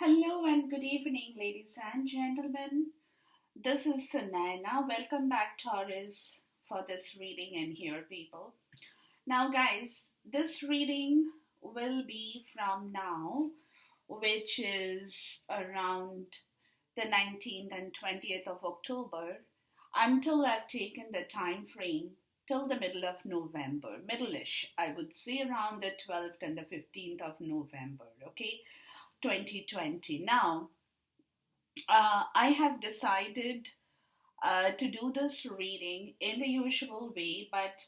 Hello and good evening, ladies and gentlemen. This is Sunaina. Welcome back, Taurus, for this reading and here, people. Now, guys, this reading will be from now, which is around the 19th and 20th of October, until I've taken the time frame till the middle of November, middle-ish, I would say around the 12th and the 15th of November, okay, 2020. Now, I have decided to do this reading in the usual way, but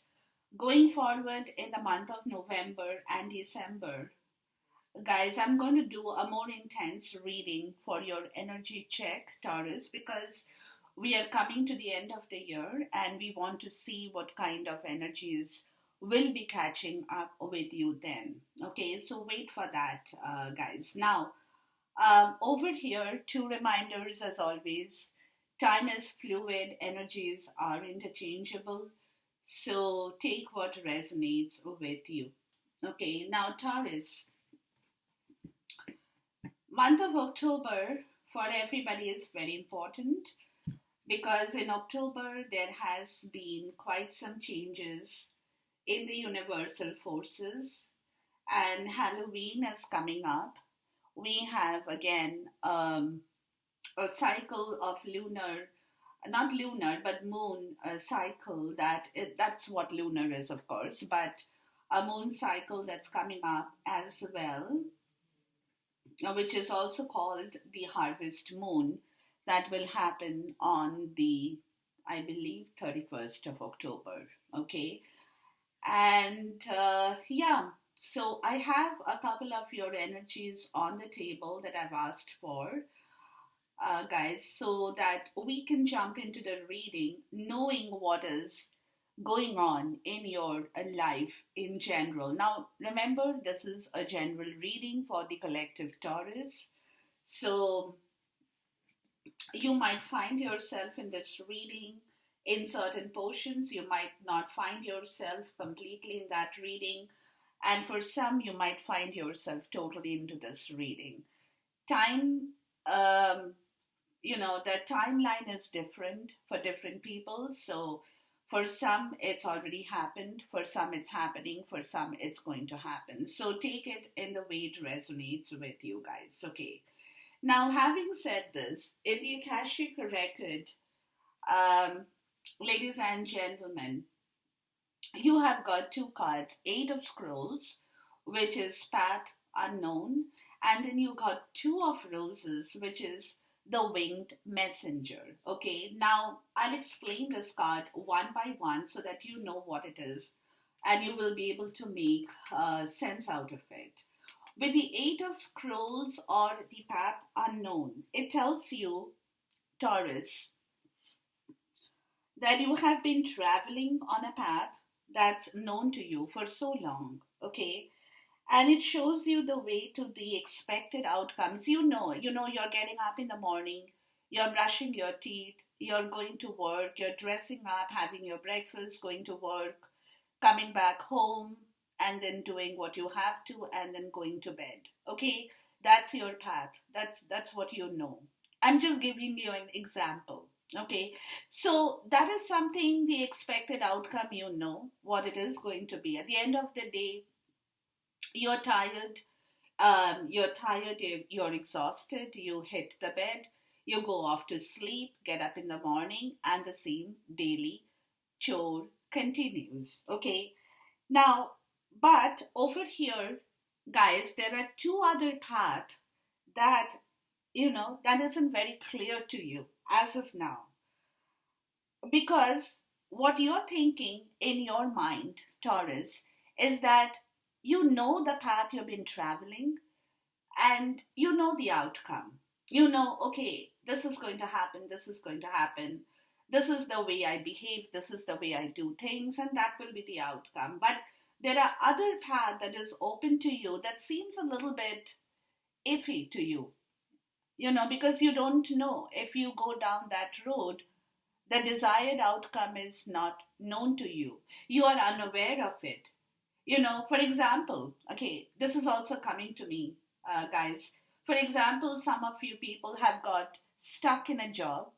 going forward in the month of November and December, guys, I'm going to do a more intense reading for your energy check, Taurus, because we are coming to the end of the year and we want to see what kind of energies will be catching up with you then. Okay, so wait for that, guys. Now, over here, two reminders as always. Time is fluid, energies are interchangeable. So take what resonates with you. Okay, now Taurus, month of October for everybody is very important because in October there has been quite some changes in the universal forces and Halloween is coming up. We have again a cycle of lunar, not lunar, but moon cycle that's what lunar is, of course, but a moon cycle that's coming up as well, which is also called the harvest moon, that will happen on the, I believe, 31st of October. Okay, and yeah, so I have a couple of your energies on the table that I've asked for, guys, so that we can jump into the reading knowing what is going on in your life in general. Now, remember, this is a general reading for the collective Taurus. So, you might find yourself in this reading in certain portions, you might not find yourself completely in that reading, and for some, you might find yourself totally into this reading. Time um, the timeline is different for different people, so for some it's already happened, for some it's happening, for some it's going to happen, so take it in the way it resonates with you guys. Okay, now having said this, in the Akashic record, um, ladies and gentlemen, you have got two cards: Eight of Scrolls, which is path unknown, and then you got Two of Roses, which is the winged messenger. Okay, now I'll explain this card one by one so that you know what it is and you will be able to make sense out of it. With the Eight of Scrolls or the path unknown, it tells you, Taurus, that you have been traveling on a path that's known to you for so long, okay? And it shows you the way to the expected outcomes. You're getting up in the morning, you're brushing your teeth, you're going to work, you're dressing up, having your breakfast, going to work, coming back home, and then doing what you have to, and then going to bed. Okay, that's your path. That's what you know. I'm just giving you an example. Okay, so that is something, the expected outcome, you know what it is going to be. At the end of the day, you're tired, you're exhausted, you hit the bed, you go off to sleep, get up in the morning, and the same daily chore continues. Okay, now, but over here, guys, there are two other paths that, that isn't very clear to you as of now, because what you're thinking in your mind, Taurus, is that you know the path you've been traveling and you know the outcome. You know, okay, this is going to happen, this is going to happen, this is the way I behave, this is the way I do things, and that will be the outcome. But there are other paths that is open to you that seems a little bit iffy to you, because you don't know if you go down that road, the desired outcome is not known to you. You are unaware of it. For example, okay, this is also coming to me, guys. For example, some of you people have got stuck in a job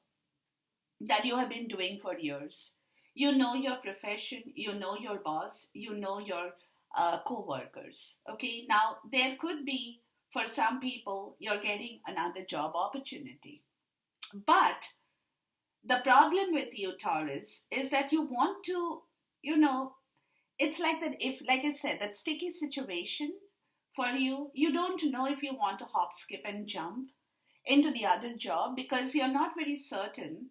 that you have been doing for years. You know your profession, you know your boss, you know your co-workers. Okay, now there could be, for some people, you're getting another job opportunity. But the problem with you, Taurus, is that you want to, you know, it's like that, if, like I said, that sticky situation for you, you don't know if you want to hop, skip, and jump into the other job because you're not very certain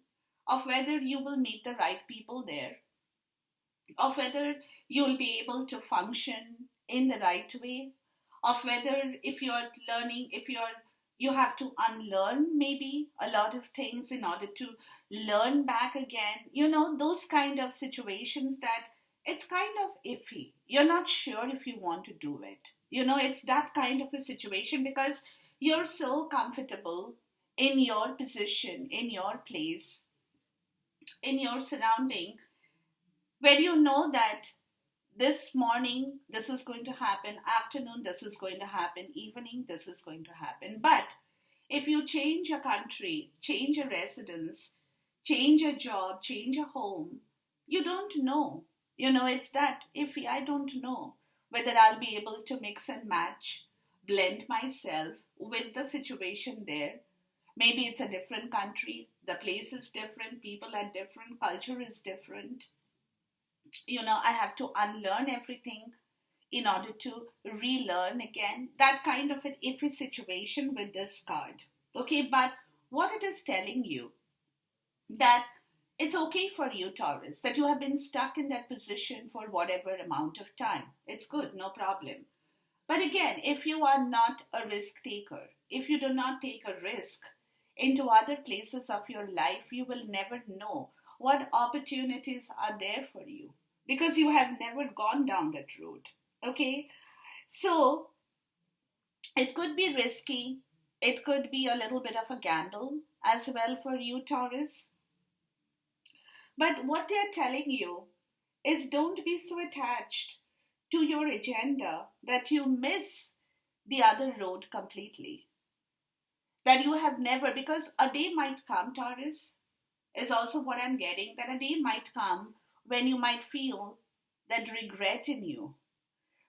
of whether you will meet the right people there, of whether you'll be able to function in the right way, of whether if you're learning, if you have to unlearn maybe a lot of things in order to learn back again, those kind of situations that it's kind of iffy. You're not sure if you want to do it. It's that kind of a situation because you're so comfortable in your position, in your place, in your surrounding, where you know that this morning this is going to happen, afternoon this is going to happen, evening this is going to happen. But if you change a country, change a residence, change a job, change a home, you don't know. It's that iffy. I don't know whether I'll be able to mix and match, blend myself with the situation there. Maybe it's a different country, the place is different, people are different, culture is different. I have to unlearn everything in order to relearn again. That kind of an iffy situation with this card. Okay, but what it is telling you, that it's okay for you, Taurus, that you have been stuck in that position for whatever amount of time. It's good, no problem. But again, if you are not a risk taker, if you do not take a risk into other places of your life, you will never know what opportunities are there for you because you have never gone down that road. Okay? So it could be risky. It could be a little bit of a gamble as well for you, Taurus. But what they're telling you is don't be so attached to your agenda that you miss the other road completely. That you have never, because a day might come, Taurus, is also what I'm getting, that a day might come when you might feel that regret in you.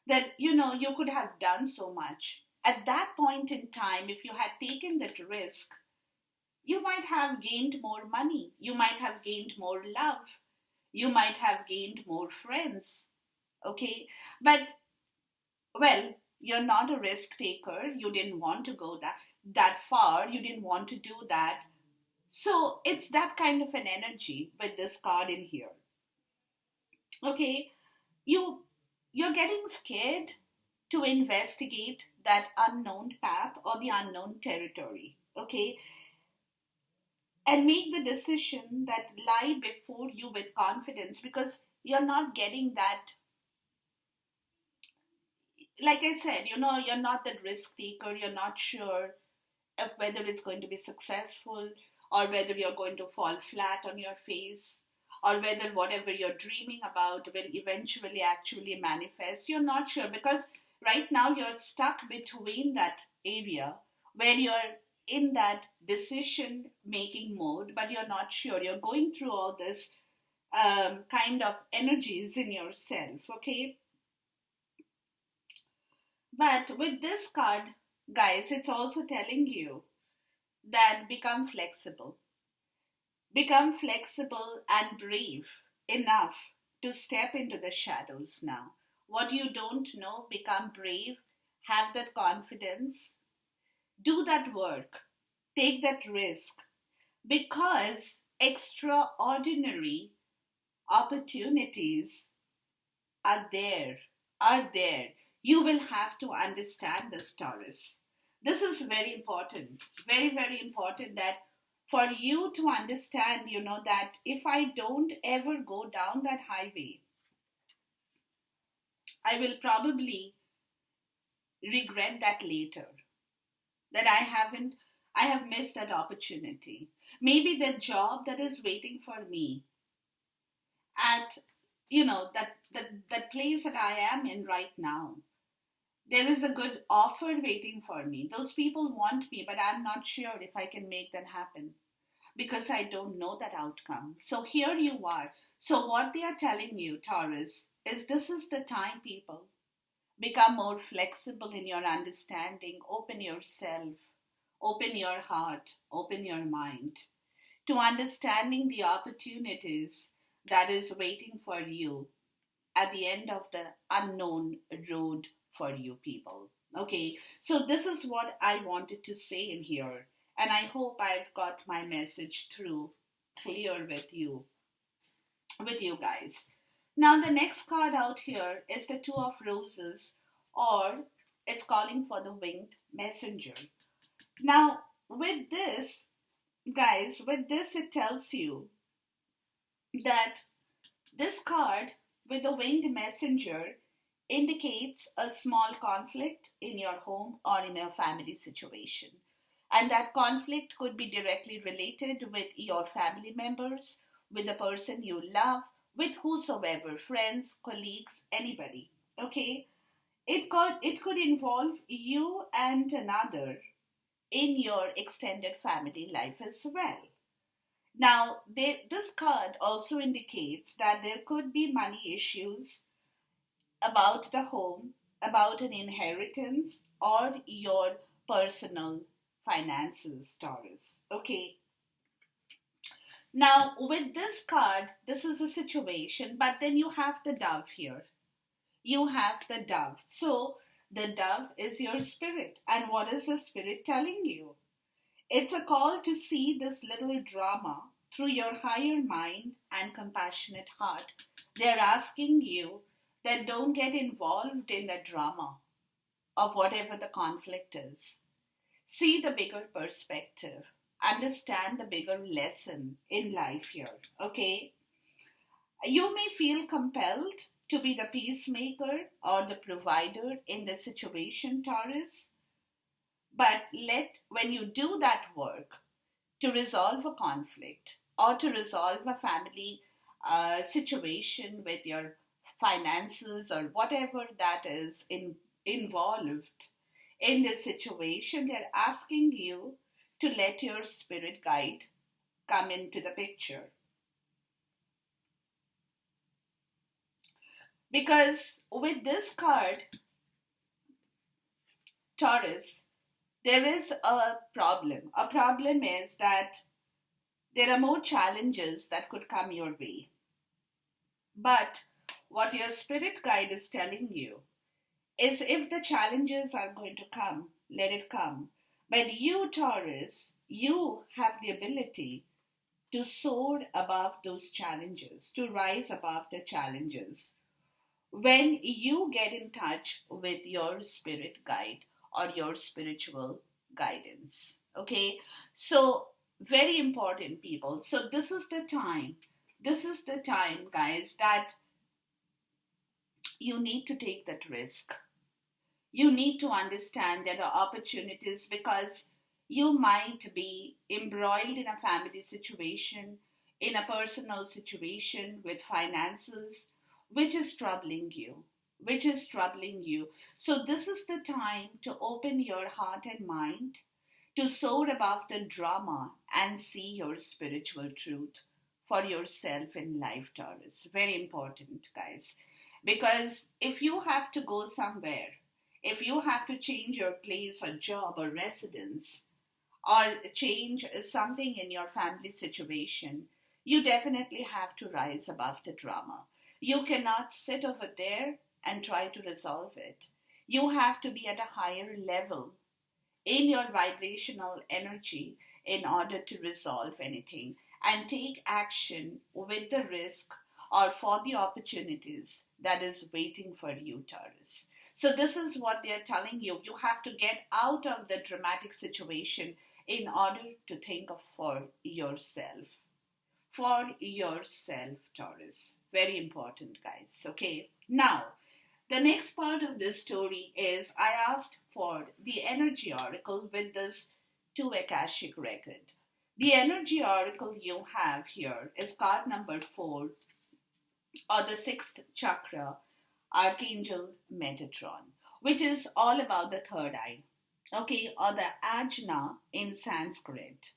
That, you could have done so much. At that point in time, if you had taken that risk, you might have gained more money. You might have gained more love. You might have gained more friends. Okay? But, well, you're not a risk taker. You didn't want to go that far. You didn't want to do that. So it's that kind of an energy with this card in here. Okay? You're getting scared to investigate that unknown path or the unknown territory. Okay? And make the decision that lie before you with confidence because you're not getting that. Like I said, you're not that risk taker. You're not sure of whether it's going to be successful or whether you're going to fall flat on your face or whether whatever you're dreaming about will eventually actually manifest. You're not sure because right now you're stuck between that area where you're in that decision making mode, but you're not sure. You're going through all this kind of energies in yourself, okay? But with this card, guys, it's also telling you that become flexible. Become flexible and brave enough to step into the shadows now. What you don't know, become brave, have that confidence, do that work, take that risk, because extraordinary opportunities are there, are there. You will have to understand this, Taurus. This is very important, very, very important that for you to understand, that if I don't ever go down that highway, I will probably regret that later. That I have missed that opportunity. Maybe the job that is waiting for me at, that place that I am in right now, There is a good offer waiting for me. Those people want me, but I'm not sure if I can make that happen because I don't know that outcome. So here you are. So, what they are telling you, Taurus, is this is the time, people. Become more flexible in your understanding. Open yourself, open your heart, open your mind to understanding the opportunities that is waiting for you at the end of the unknown road for you people. Okay, so this is what I wanted to say in here, and I hope I've got my message through clear with you guys. Now the next card out here is the Two of Roses, or it's calling for the Winged Messenger. Now with this, guys, with this it tells you that this card with the Winged Messenger indicates a small conflict in your home or in a family situation. And that conflict could be directly related with your family members, with the person you love, with whosoever, friends, colleagues, anybody. Okay? It could involve you and another in your extended family life as well. Now, this card also indicates that there could be money issues about the home, about an inheritance, or your personal finances, Taurus. Okay. Now, with this card, this is the situation, but then you have the dove here. You have the dove. So, the dove is your spirit. And what is the spirit telling you? It's a call to see this little drama through your higher mind and compassionate heart. They're asking you that don't get involved in the drama of whatever the conflict is. See the bigger perspective. Understand the bigger lesson in life here. Okay? You may feel compelled to be the peacemaker or the provider in the situation, Taurus. But when you do that work to resolve a conflict or to resolve a family situation with your finances or whatever that is involved in this situation, they're asking you to let your spirit guide come into the picture. Because with this card, Taurus, there is a problem. A problem is that there are more challenges that could come your way. But what your spirit guide is telling you is if the challenges are going to come, let it come. But you, Taurus, you have the ability to soar above those challenges, to rise above the challenges when you get in touch with your spirit guide or your spiritual guidance. Okay, so very important, people. So, this is the time, guys, that you need to take that risk. You need to understand there are opportunities because you might be embroiled in a family situation, in a personal situation with finances, which is troubling you. Which is troubling you. So, this is the time to open your heart and mind, to soar above the drama and see your spiritual truth for yourself in life, Taurus. Very important, guys. Because if you have to go somewhere, if you have to change your place or job or residence, or change something in your family situation, you definitely have to rise above the drama. You cannot sit over there and try to resolve it. You have to be at a higher level in your vibrational energy in order to resolve anything and take action with the risk or for the opportunities that is waiting for you, Taurus. So this is what they are telling you. You have to get out of the dramatic situation in order to think of for yourself. For yourself, Taurus. Very important, guys. Okay. Now, the next part of this story is I asked for the energy oracle with this two Akashic record. The energy oracle you have here is card number 4, or the sixth chakra, Archangel Metatron. which is all about the third eye, okay, or the ajna in Sanskrit.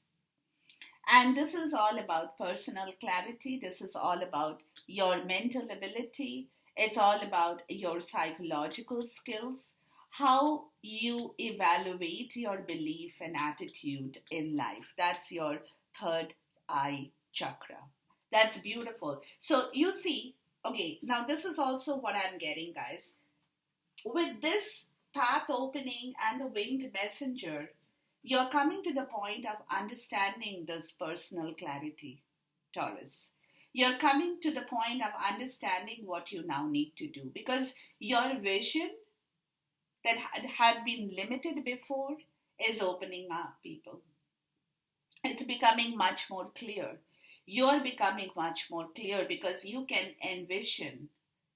And this is all about personal clarity. This is all about your mental ability. It's all about your psychological skills, how you evaluate your belief and attitude in life. That's your third eye chakra. That's beautiful. So you see, okay, now this is also what I'm getting, guys. With this path opening and the winged messenger, you're coming to the point of understanding this personal clarity, Taurus. You're coming to the point of understanding what you now need to do because your vision that had been limited before is opening up, people. It's becoming much more clear. You're becoming much more clear because you can envision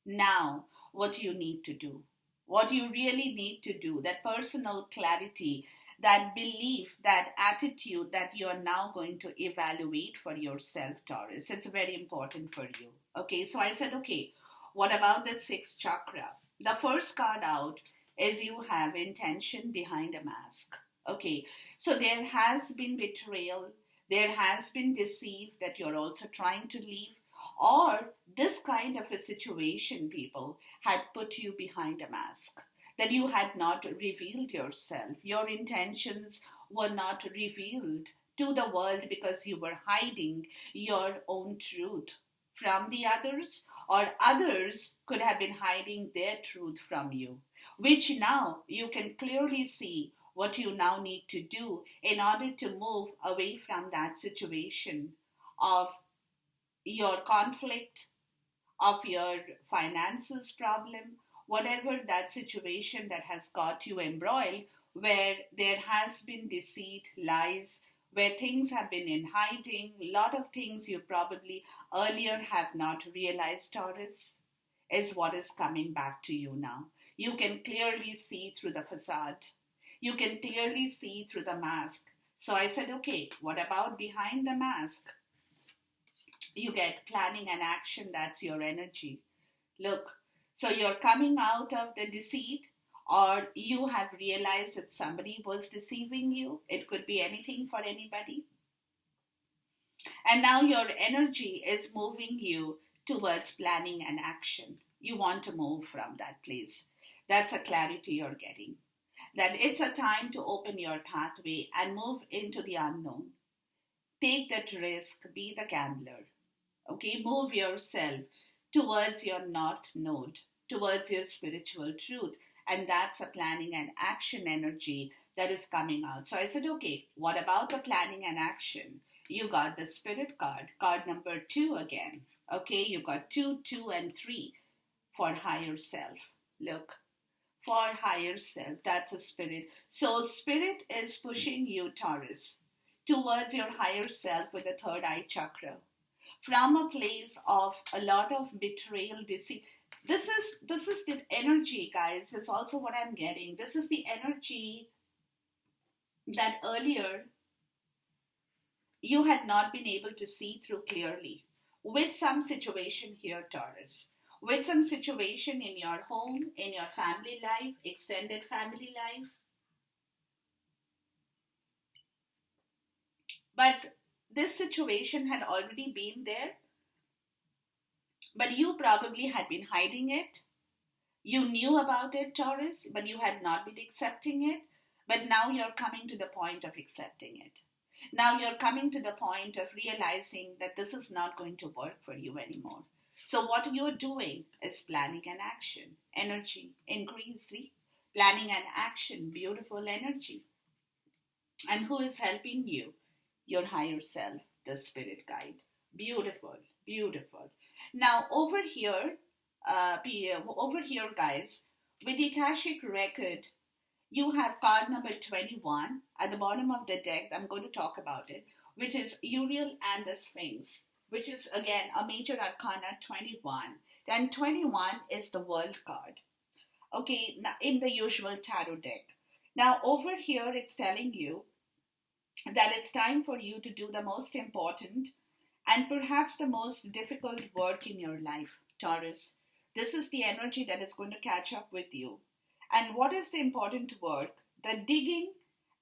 now what you need to do, what you really need to do, that personal clarity, that belief, that attitude that you're now going to evaluate for yourself, Taurus. It's very important for you. Okay, so I said, okay, what about the sixth chakra? The first card out is you have intention behind a mask. Okay, so there has been betrayal, there has been deceit that you're also trying to leave, or this kind of a situation, people, had put you behind a mask, that you had not revealed yourself. Your intentions were not revealed to the world because you were hiding your own truth from the others, or others could have been hiding their truth from you, which now you can clearly see what you now need to do in order to move away from that situation of your conflict, of your finances problem, whatever that situation that has got you embroiled, where there has been deceit, lies, where things have been in hiding, a lot of things you probably earlier have not realized, Taurus, is what is coming back to you now. You can clearly see through the facade. You can clearly see through the mask. So I said, okay, what about behind the mask? You get planning and action, that's your energy. Look, so you're coming out of the deceit, or you have realized that somebody was deceiving you. It could be anything for anybody. And now your energy is moving you towards planning and action. You want to move from that place. That's a clarity you're getting. That it's a time to open your pathway and move into the unknown. Take that risk, be the gambler. Okay, move yourself towards your not node, towards your spiritual truth. And that's a planning and action energy that is coming out. So I said, okay, what about the planning and action? You got the spirit card, card number 2 again. Okay, you got 2, 2, and 3 for higher self. Look, for higher self, that's a spirit. So spirit is pushing you, Taurus, towards your higher self with the third eye chakra, from a place of a lot of betrayal, deceit. This is the energy, guys. Is also what I'm getting. This is the energy that earlier you had not been able to see through clearly. With some situation here, Taurus, with some situation in your home, in your family life, extended family life. But this situation had already been there, but you probably had been hiding it. You knew about it, Taurus, but you had not been accepting it. But now you're coming to the point of accepting it. Now you're coming to the point of realizing that this is not going to work for you anymore. So what you're doing is planning and action. Energy, increase, see? Planning and action, beautiful energy. And who is helping you? Your higher self, the spirit guide. Beautiful, beautiful. Now over here, guys, with the Akashic record, you have card number 21 at the bottom of the deck. I'm going to talk about it, which is Uriel and the Sphinx, which is again a major arcana 21. Then 21 is the world card. Okay, in the usual tarot deck. Now over here, it's telling you that it's time for you to do the most important and perhaps the most difficult work in your life, Taurus. This is the energy that is going to catch up with you. And what is the important work? The digging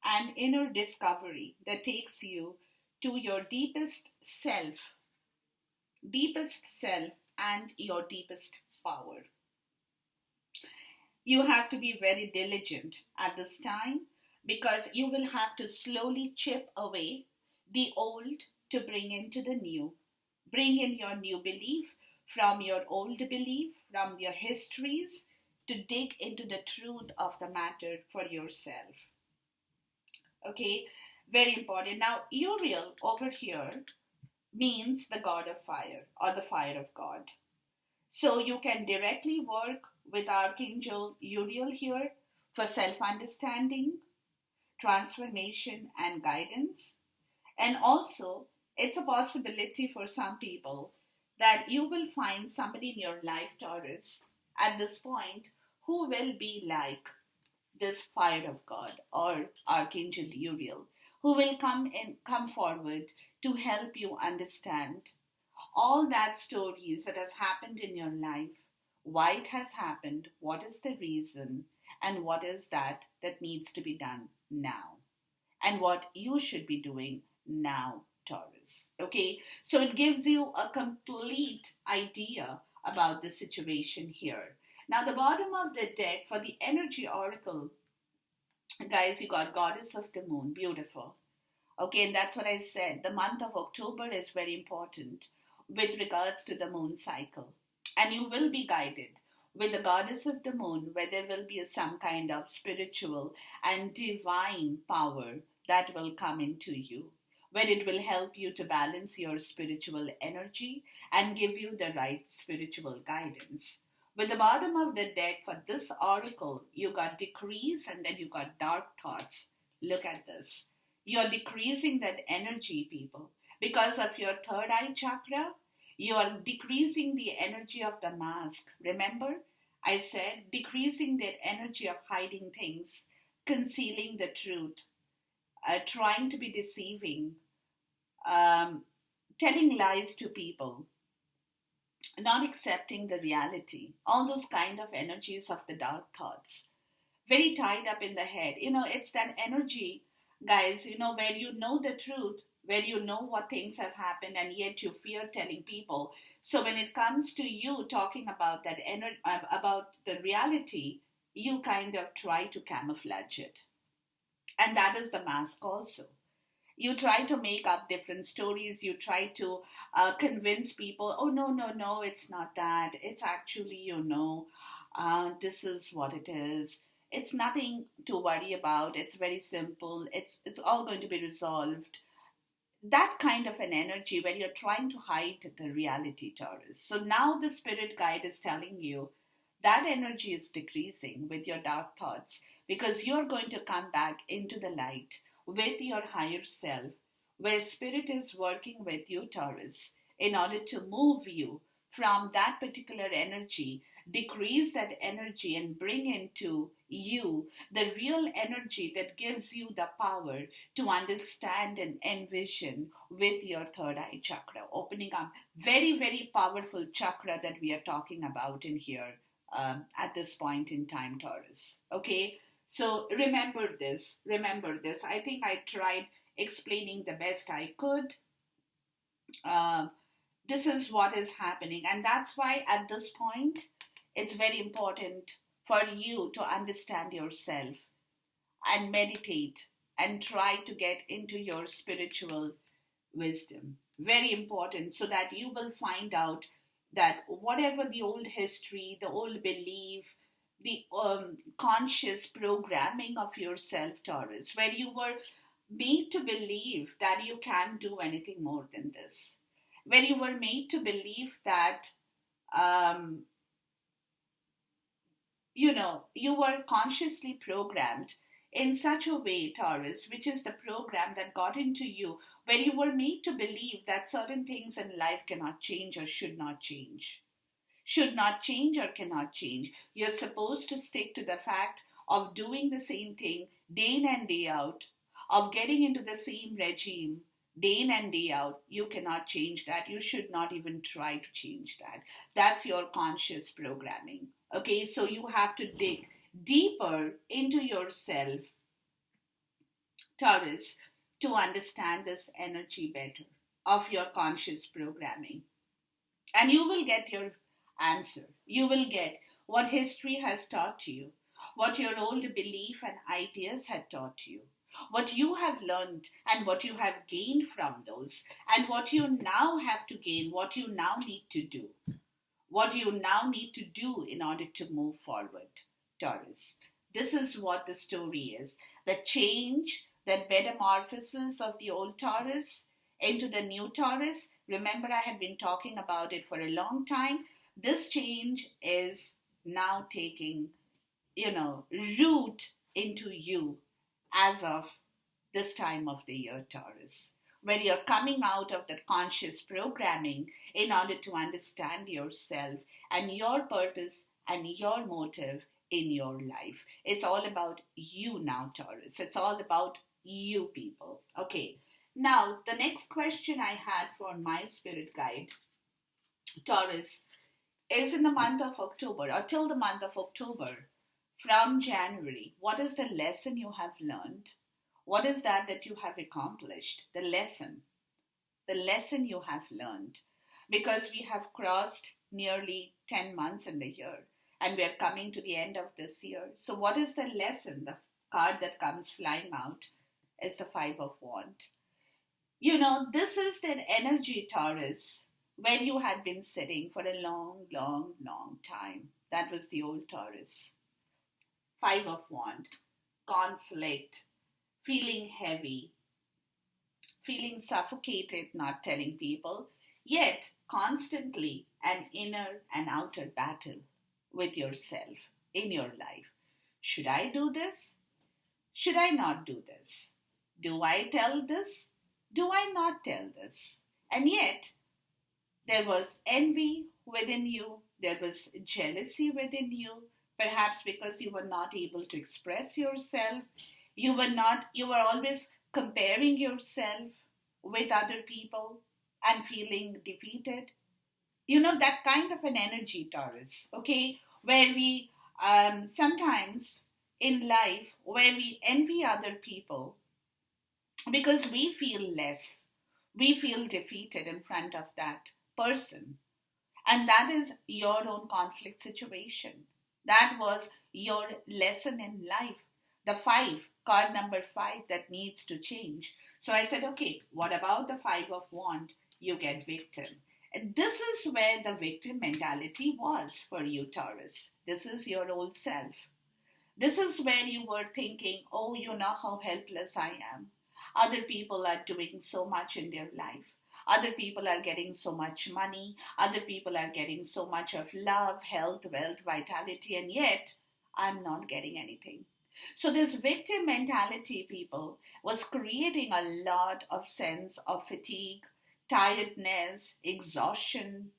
and inner discovery that takes you to your deepest self, and your deepest power. You have to be very diligent at this time because you will have to slowly chip away the old to bring into the new. Bring in your new belief from your old belief, from your histories, to dig into the truth of the matter for yourself. Okay, very important. Now, Uriel over here means the god of fire or the fire of God. So you can directly work with Archangel Uriel here for self understanding, transformation, and guidance. And also, it's a possibility for some people that you will find somebody in your life, Taurus, at this point who will be like this fire of God or Archangel Uriel, who will come forward to help you understand all that stories that has happened in your life, why it has happened, what is the reason, and what is that needs to be done now, and what you should be doing now, Taurus. Okay, so it gives you a complete idea about the situation here. Now, the bottom of the deck for the energy oracle, guys, you got goddess of the moon, beautiful. Okay, and that's what I said. The month of October is very important with regards to the moon cycle. And you will be guided with the goddess of the moon, where there will be some kind of spiritual and divine power that will come into you, where it will help you to balance your spiritual energy and give you the right spiritual guidance. With the bottom of the deck for this oracle, you got decrease and then you got dark thoughts. Look at this. You're decreasing that energy, people. Because of your third eye chakra, you are decreasing the energy of the mask. Remember, I said decreasing that energy of hiding things, concealing the truth, trying to be deceiving, um, telling lies to people, not accepting the reality. All those kind of energies of the dark thoughts. Very tied up in the head. It's that energy, guys, where you know the truth, where you know what things have happened, and yet you fear telling people. So when it comes to you talking about about the reality, you kind of try to camouflage it. And that is the mask also. You try to make up different stories. You try to convince people, oh, no, no, no, it's not that. It's actually, this is what it is. It's nothing to worry about. It's very simple. It's all going to be resolved. That kind of an energy where you're trying to hide the reality, Taurus. So now the spirit guide is telling you that energy is decreasing with your dark thoughts, because you're going to come back into the light with your higher self, where spirit is working with you, Taurus, in order to move you from that particular energy, decrease that energy, and bring into you the real energy that gives you the power to understand and envision with your third eye chakra, opening up very, very powerful chakra that we are talking about in here at this point in time, Taurus. Okay, so remember this. I think I tried explaining the best I could. Uh, this is what is happening, and that's why at this point it's very important for you to understand yourself and meditate and try to get into your spiritual wisdom. Very important, so that you will find out that whatever the old history, the old belief, the conscious programming of yourself, Taurus, where you were made to believe that you can't do anything more than this, where you were made to believe that um, you were consciously programmed in such a way, Taurus, which is the program that got into you, where you were made to believe that certain things in life cannot change or should not change. Should not change or cannot change. You're supposed to stick to the fact of doing the same thing day in and day out, of getting into the same regime day in and day out. You cannot change that. You should not even try to change that. That's your conscious programming. Okay, so you have to dig deeper into yourself, Taurus, to understand this energy better of your conscious programming. And you will get your answer. You will get what history has taught you, what your old belief and ideas had taught you, what you have learned and what you have gained from those, and what you now have to gain, what you now need to do, what you now need to do in order to move forward, Taurus. This is what the story is. The change, that metamorphosis of the old Taurus into the new Taurus. Remember, I had been talking about it for a long time. This change is now taking, root into you as of this time of the year, Taurus, where you're coming out of the conscious programming in order to understand yourself and your purpose and your motive in your life. It's all about you now, Taurus. It's all about you, people. Okay. Now, the next question I had for my spirit guide, Taurus, is in the month of October, or till the month of October, from January. What is the lesson you have learned? What is that you have accomplished? The lesson you have learned. Because we have crossed nearly 10 months in the year and we are coming to the end of this year. So, what is the lesson? The card that comes flying out is the Five of Wands. This is that energy, Taurus, where you had been sitting for a long, long, long time. That was the old Taurus. Five of Wands, conflict, feeling heavy, feeling suffocated, not telling people, yet constantly an inner and outer battle with yourself in your life. Should I do this? Should I not do this? Do I tell this? Do I not tell this? And yet, there was envy within you, there was jealousy within you, perhaps because you were not able to express yourself. You were always comparing yourself with other people and feeling defeated. That kind of an energy, Taurus, okay, where we sometimes in life, where we envy other people because we feel less, we feel defeated in front of that person. And that is your own conflict situation. That was your lesson in life. The five, card number 5, that needs to change. So I said, okay, what about the Five of Wands? You get victim. And this is where the victim mentality was for you, Taurus. This is your old self. This is where you were thinking, oh, you know how helpless I am. Other people are doing so much in their life. Other people are getting so much money. Other people are getting so much of love, health, wealth, vitality, and yet I'm not getting anything. So this victim mentality, people, was creating a lot of sense of fatigue, tiredness, exhaustion,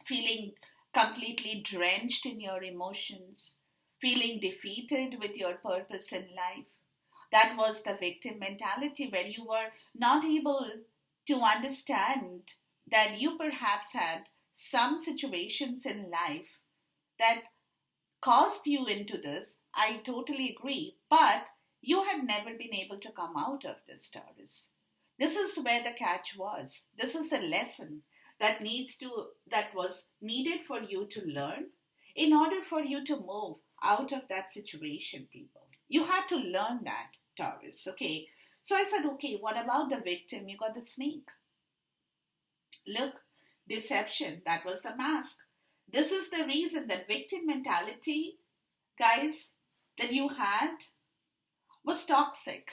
feeling completely drenched in your emotions, feeling defeated with your purpose in life. That was the victim mentality, where you were not able to understand that you perhaps had some situations in life that caused you into this. I totally agree, but you had never been able to come out of this, Taurus. This is where the catch was. This is the lesson that was needed for you to learn in order for you to move out of that situation, people. You had to learn that, Taurus, okay? So I said, okay, what about the victim? You got the snake. Look, deception, that was the mask. This is the reason that victim mentality, guys, that you had was toxic.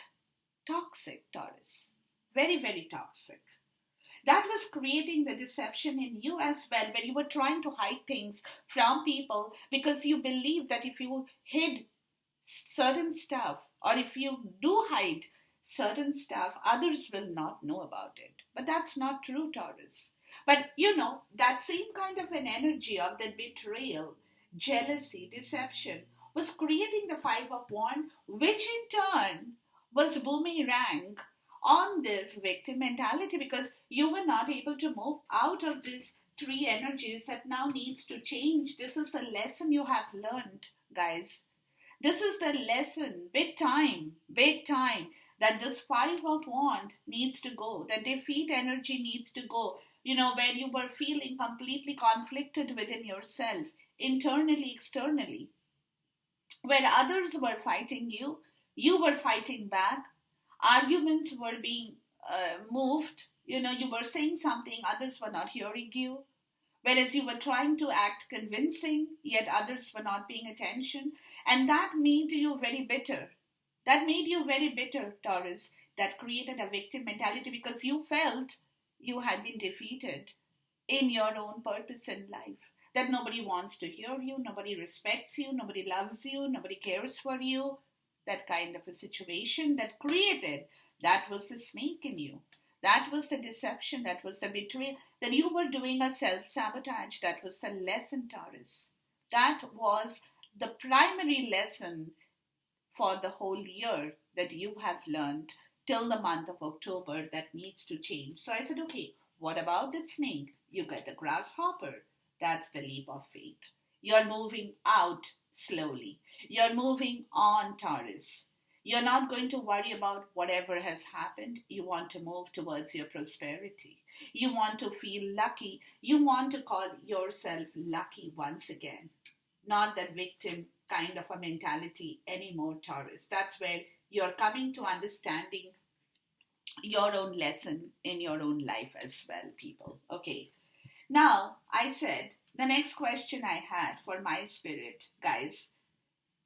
Toxic, Taurus. Very, very toxic. That was creating the deception in you as well, where you were trying to hide things from people because you believed that if you hid certain stuff, or if you do hide certain stuff, others will not know about it. But that's not true, Taurus. But that same kind of an energy of the betrayal, jealousy, deception was creating the Five of Wands, which in turn was boomerang on this victim mentality, because you were not able to move out of these three energies that now needs to change. This is the lesson you have learned, guys. This is the lesson, big time, that this five of wand needs to go, the defeat energy needs to go. Where you were feeling completely conflicted within yourself, internally, externally, where others were fighting you, you were fighting back, arguments were being moved. You were saying something, others were not hearing you. Whereas you were trying to act convincing, yet others were not paying attention. And that made you very bitter. That made you very bitter, Taurus. That created a victim mentality because you felt you had been defeated in your own purpose in life. That nobody wants to hear you, nobody respects you, nobody loves you, nobody cares for you. That kind of a situation that created, that was the snake in you. That was the deception, that was the betrayal, that you were doing a self sabotage. That was the lesson, Taurus. That was the primary lesson for the whole year that you have learned till the month of October that needs to change. So I said, okay, what about that snake? You get the grasshopper. That's the leap of faith. You're moving out slowly. You're moving on, Taurus. You're not going to worry about whatever has happened. You want to move towards your prosperity. You want to feel lucky. You want to call yourself lucky once again. Not that victim kind of a mentality anymore, Taurus. That's where you're coming to understanding your own lesson in your own life as well, people. Okay. Now, I said the next question I had for my spirit, guys,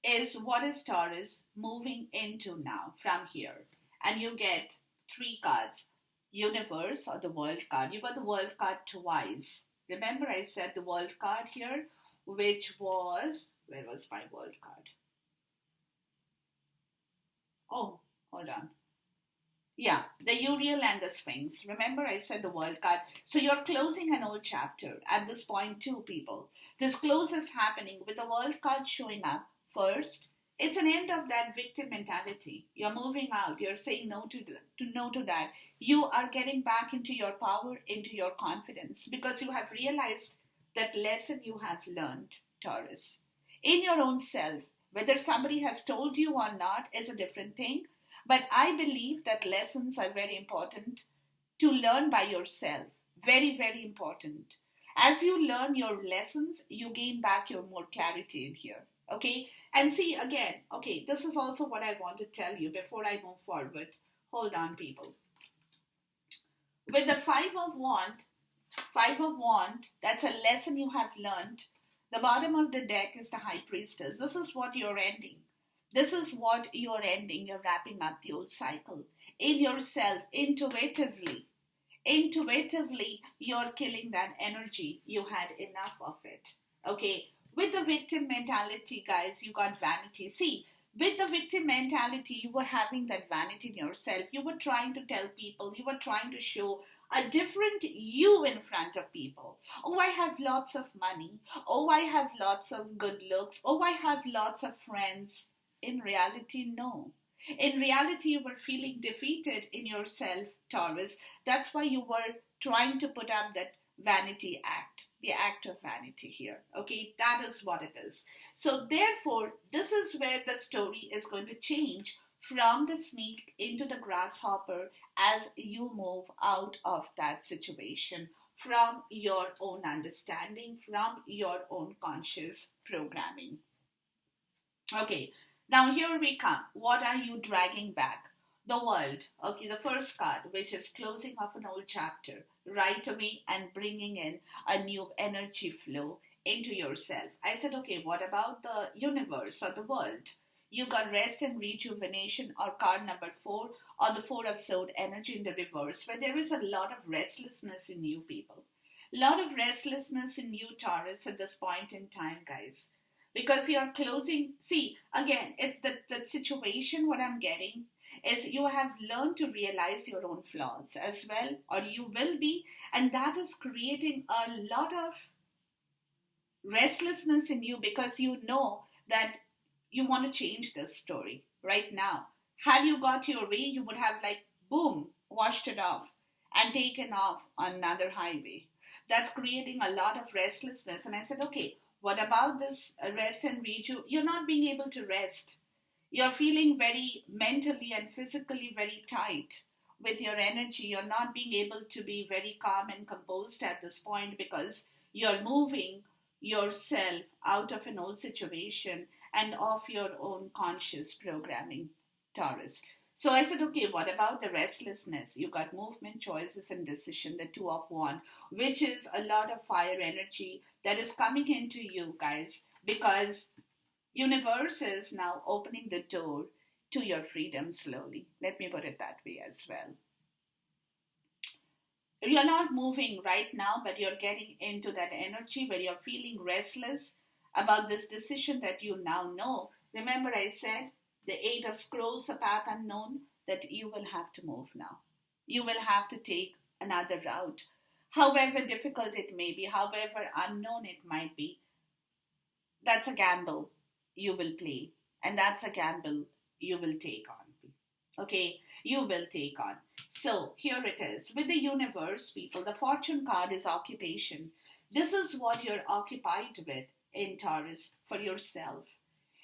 is what is Taurus moving into now from here? And you get three cards, universe or the world card. You got the world card twice. Remember I said the world card here, which was, where was my world card? Oh, hold on. Yeah, the Uriel and the Sphinx. Remember I said the world card. So you're closing an old chapter at this point too, people. This close is happening with the world card showing up first. It's an end of that victim mentality. You're moving out. You're saying no to that. You are getting back into your power, into your confidence, because you have realized that lesson you have learned, Taurus, in your own self. Whether somebody has told you or not is a different thing. But I believe that lessons are very important to learn by yourself. Very, very important. As you learn your lessons, you gain back your more clarity in here. Okay? And see again, okay, this is also what I want to tell you before I move forward. Hold on, people. With the Five of Wand, that's a lesson you have learned. The bottom of the deck is the High Priestess. This is what you're ending. This is what you're ending. You're wrapping up the old cycle. In yourself, intuitively, you're killing that energy. You had enough of it. Okay? With the victim mentality, guys, you got vanity. See, with the victim mentality, you were having that vanity in yourself. You were trying to tell people, you were trying to show a different you in front of people. Oh, I have lots of money. Oh, I have lots of good looks. Oh, I have lots of friends. In reality, no. In reality, you were feeling defeated in yourself, Taurus. That's why you were trying to put up that vanity act, the act of vanity here. Okay, that is what it is. So therefore, this is where the story is going to change from the snake into the grasshopper as you move out of that situation from your own understanding, from your own conscious programming. Okay, now here we come. What are you dragging back? The world. Okay, the first card, which is closing off an old chapter right away and bringing in a new energy flow into yourself. I said, okay, what about the universe or the world? You got rest and rejuvenation, or card number 4, or the 4 of sword energy in the reverse, where there is a lot of restlessness in you, people. A lot of restlessness in you, Taurus, at this point in time, guys. Because you're closing, see, again, it's that situation, what I'm getting is you have learned to realize your own flaws as well, or you will be, and that is creating a lot of restlessness in you because you know that you want to change this story right now. Had you got your way, you would have like, boom, washed it off and taken off on another highway. That's creating a lot of restlessness. And I said, okay, What about this rest and reju? You're not being able to rest. You're feeling very mentally and physically very tight with your energy. You're not being able to be very calm and composed at this point because you're moving yourself out of an old situation and off your own conscious programming, Taurus. So I said, okay, what about the restlessness? You got movement, choices, and decision, the two of one, which is a lot of fire energy that is coming into you guys because universe is now opening the door to your freedom slowly. Let me put it that way as well. You're not moving right now, but you're getting into that energy where you're feeling restless about this decision that you now know. Remember, I said the Eight of Scrolls, a path unknown, that you will have to move now. You will have to take another route. However difficult it may be, however unknown it might be, that's a gamble you will play, and that's a gamble you will take on. Okay, you will take on. So here it is with the universe, people. The fortune card is occupation. This is what you're occupied with in Taurus for yourself.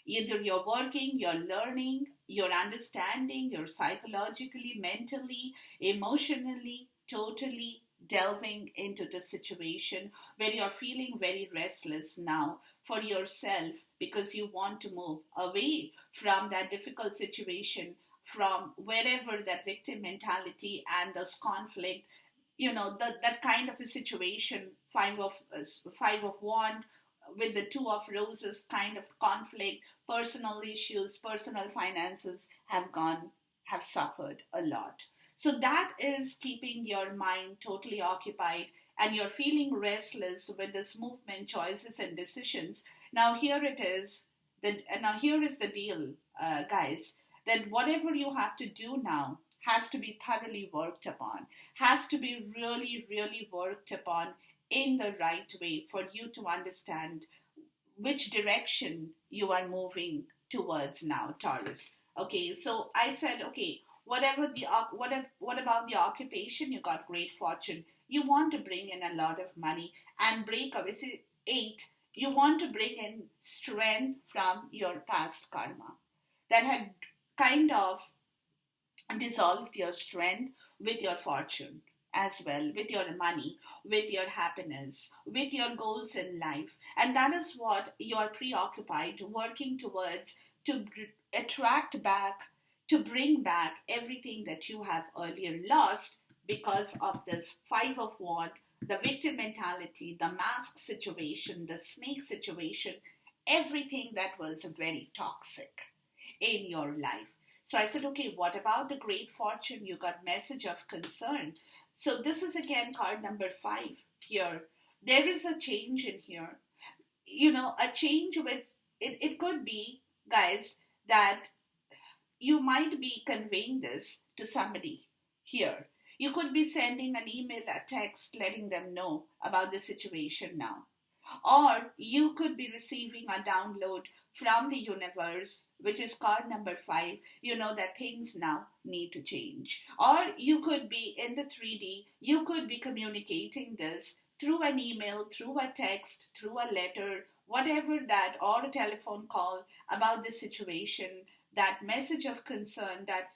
Either you're working, you're learning, you're understanding, you're psychologically, mentally, emotionally, totally delving into the situation where you're feeling very restless now for yourself because you want to move away from that difficult situation, from wherever that victim mentality and this conflict, that kind of a situation, five of wand with the two of roses kind of conflict, personal issues, personal finances have suffered a lot. So that is keeping your mind totally occupied and you're feeling restless with this movement, choices, and decisions. Now here it is. Now here is the deal, guys. That whatever you have to do now has to be thoroughly worked upon, has to be really, really worked upon in the right way for you to understand which direction you are moving towards now, Taurus. Okay, so I said, okay, what about the occupation? You got great fortune. You want to bring in a lot of money and break away. See, eight. You want to bring in strength from your past karma that had kind of dissolved your strength with your fortune as well, with your money, with your happiness, with your goals in life. And that is what you're preoccupied, working towards to attract back, to bring back everything that you have earlier lost because of this Five of Wands, the victim mentality, the mask situation, the snake situation, everything that was very toxic in your life. So I said, okay, what about the great fortune? You got message of concern. So this is again card number 5 here. There is a change in here. A change with it could be, guys, that you might be conveying this to somebody here. You could be sending an email, a text, letting them know about the situation now. Or you could be receiving a download from the universe, which is card number 5, that things now need to change. Or you could be in the 3D, you could be communicating this through an email, through a text, through a letter, whatever that, or a telephone call about the situation, that message of concern that,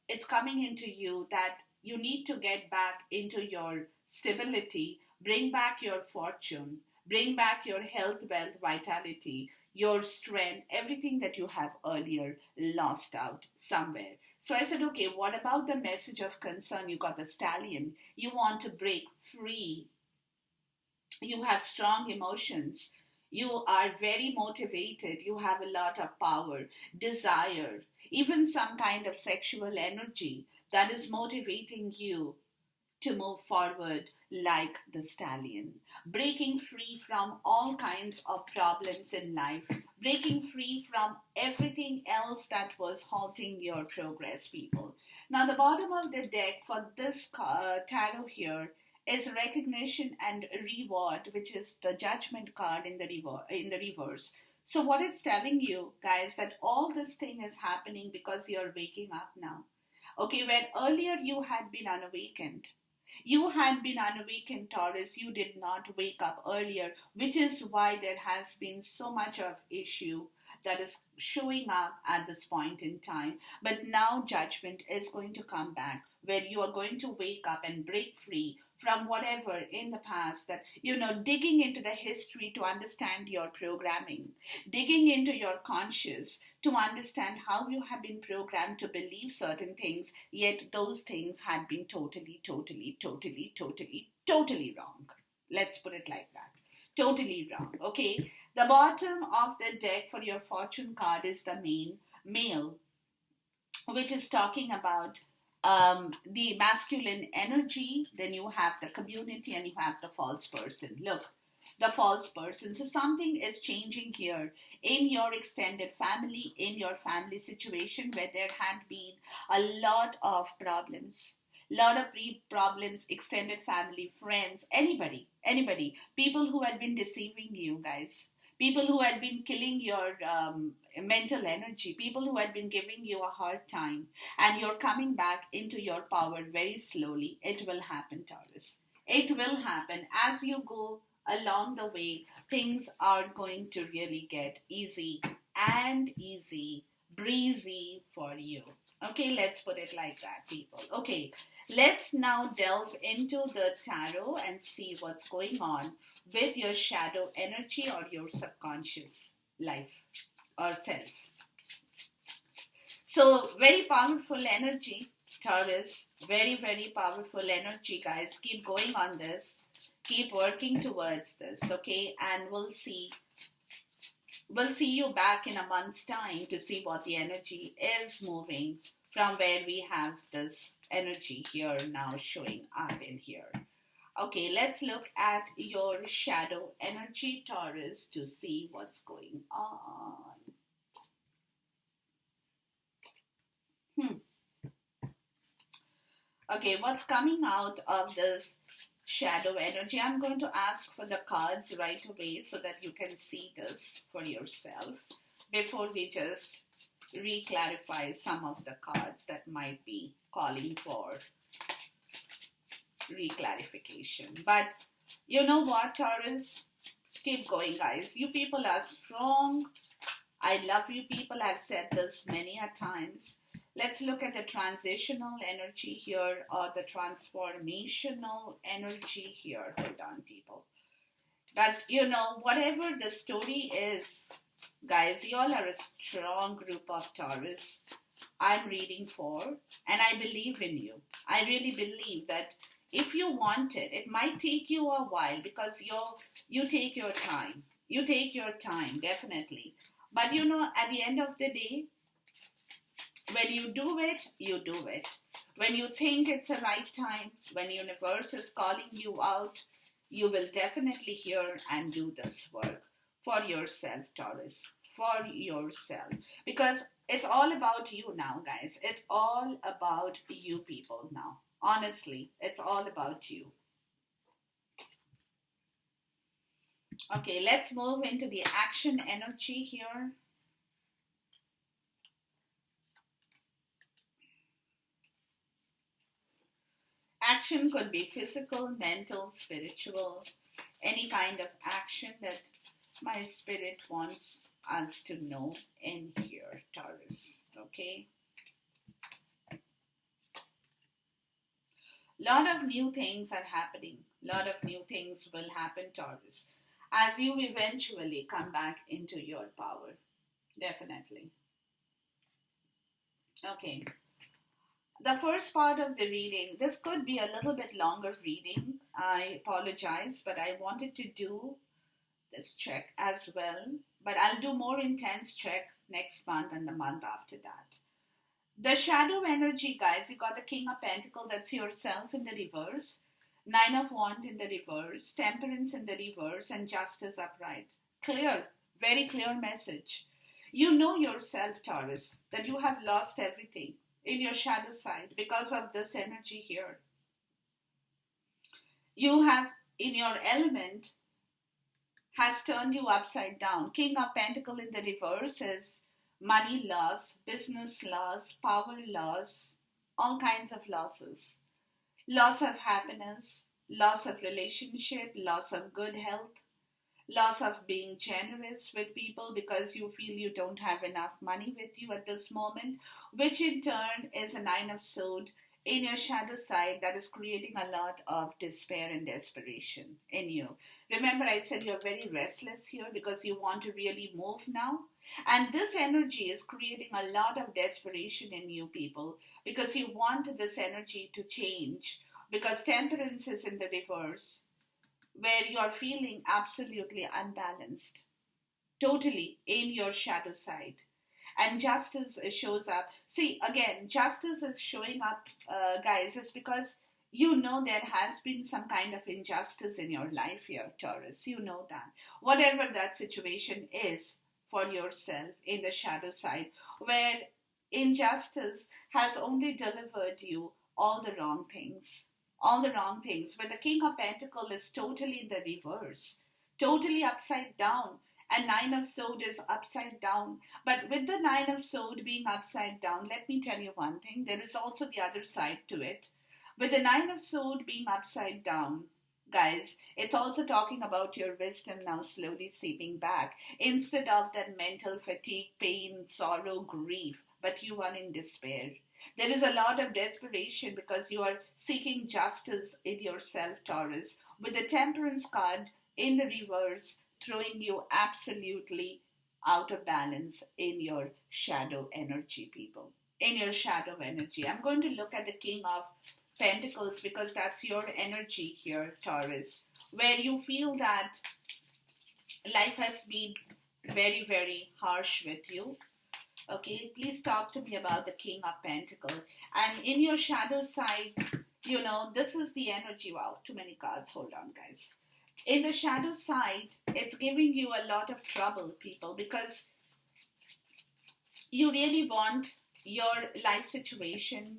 it's coming into you that you need to get back into your stability, bring back your fortune, bring back your health, wealth, vitality, your strength, everything that you have earlier lost out somewhere. So I said, okay, what about the message of concern? You got the stallion. You want to break free. You have strong emotions. You are very motivated. You have a lot of power, desire, even some kind of sexual energy that is motivating you to move forward like the stallion, breaking free from all kinds of problems in life, breaking free from everything else that was halting your progress, people. Now, the bottom of the deck for this tarot here is recognition and reward, which is the judgment card in the reverse. So what it's telling you, guys, that all this thing is happening because you're waking up now. Okay, where earlier you had been unawakened. You had been unawakened, Taurus. You did not wake up earlier, which is why there has been so much of issue that is showing up at this point in time. But now judgment is going to come back, where you are going to wake up and break free from whatever in the past, that, digging into the history to understand your programming, digging into your conscious to understand how you have been programmed to believe certain things, yet those things had been totally, totally, totally, totally, totally wrong. Let's put it like that. Totally wrong. Okay. The bottom of the deck for your fortune card is the main male, which is talking about the masculine energy. Then you have the community and you have the false person. Look, the false person. So something is changing here in your extended family, in your family situation, where there had been a lot of problems. Lot of problems, extended family, friends, anybody, people who had been deceiving you guys, people who had been killing your mental energy, people who had been giving you a hard time, and you're coming back into your power very slowly. It will happen, Taurus. It will happen as you go along the way. Things are going to really get easy and easy, breezy for you. Okay, let's put it like that, people. Okay, let's now delve into the tarot and see what's going on with your shadow energy or your subconscious life or self. So, very powerful energy, Taurus. Very, very powerful energy, guys. Keep going on this. Keep working towards this, okay? And we'll see you back in a month's time to see what the energy is moving from, where we have this energy here now showing up in here. Okay, let's look at your shadow energy, Taurus, to see what's going on. Okay, what's coming out of this shadow energy? I'm going to ask for the cards right away so that you can see this for yourself before we just re-clarify some of the cards that might be calling for re-clarification. But you know what, Taurus? Keep going, guys. You people are strong. I love you people. I've said this many a times. Let's look at the transitional energy here, or the transformational energy here. Hold on, people. But whatever the story is, guys, you all are a strong group of Taurus. I'm reading for, and I believe in you. I really believe that if you want it, it might take you a while, because you take your time. You take your time, definitely. But at the end of the day, when you do it, you do it. When you think it's the right time, when universe is calling you out, you will definitely hear and do this work for yourself, Taurus. For yourself. Because it's all about you now, guys. It's all about you people now. Honestly, it's all about you. Okay, let's move into the action energy here. Action could be physical, mental, spiritual, any kind of action that my spirit wants us to know in here, Taurus. Okay? Lot of new things are happening. Lot of new things will happen, Taurus, as you eventually come back into your power. Definitely. Okay. The first part of the reading, this could be a little bit longer reading. I apologize, but I wanted to do this check as well. But I'll do more intense check next month and the month after that. The shadow energy, guys, you got the King of Pentacles, that's yourself in the reverse. Nine of Wands in the reverse. Temperance in the reverse. And Justice upright. Clear, very clear message. You know yourself, Taurus, that you have lost everything in your shadow side because of this energy here. You have, in your element, has turned you upside down. King of Pentacles in the reverse is money loss, business loss, power loss, all kinds of losses. loss of happiness, loss of relationship, loss of good health, loss of being generous with people because you feel you don't have enough money with you at this moment, which in turn is a nine of sword in your shadow side that is creating a lot of despair and desperation in you. Remember, I said you're very restless here because you want to really move now. And this energy is creating a lot of desperation in you people because you want this energy to change because temperance is in the reverse where you are feeling absolutely unbalanced, totally in your shadow side. And justice shows up. See, again, justice is showing up, guys, is because you know there has been some kind of injustice in your life here, Taurus. You know that. Whatever that situation is for yourself in the shadow side, where injustice has only delivered you all the wrong things. All the wrong things. Where the King of Pentacles is totally in the reverse, totally upside down, and Nine of Swords is upside down. But with the Nine of Swords being upside down, let me tell you one thing, there is also the other side to it. With the Nine of Swords being upside down, guys, it's also talking about your wisdom now slowly seeping back. Instead of that mental fatigue, pain, sorrow, grief, but you are in despair. There is a lot of desperation because you are seeking justice in yourself, Taurus, with the Temperance card in the reverse, throwing you absolutely out of balance in your shadow energy, people. In your shadow energy. I'm going to look at the King of Pentacles because that's your energy here, Taurus, where you feel that life has been very, very harsh with you. Okay, please talk to me about the King of Pentacles. And in your shadow side, this is the energy. Wow, too many cards. Hold on, guys. In the shadow side, it's giving you a lot of trouble, people, because you really want your life situation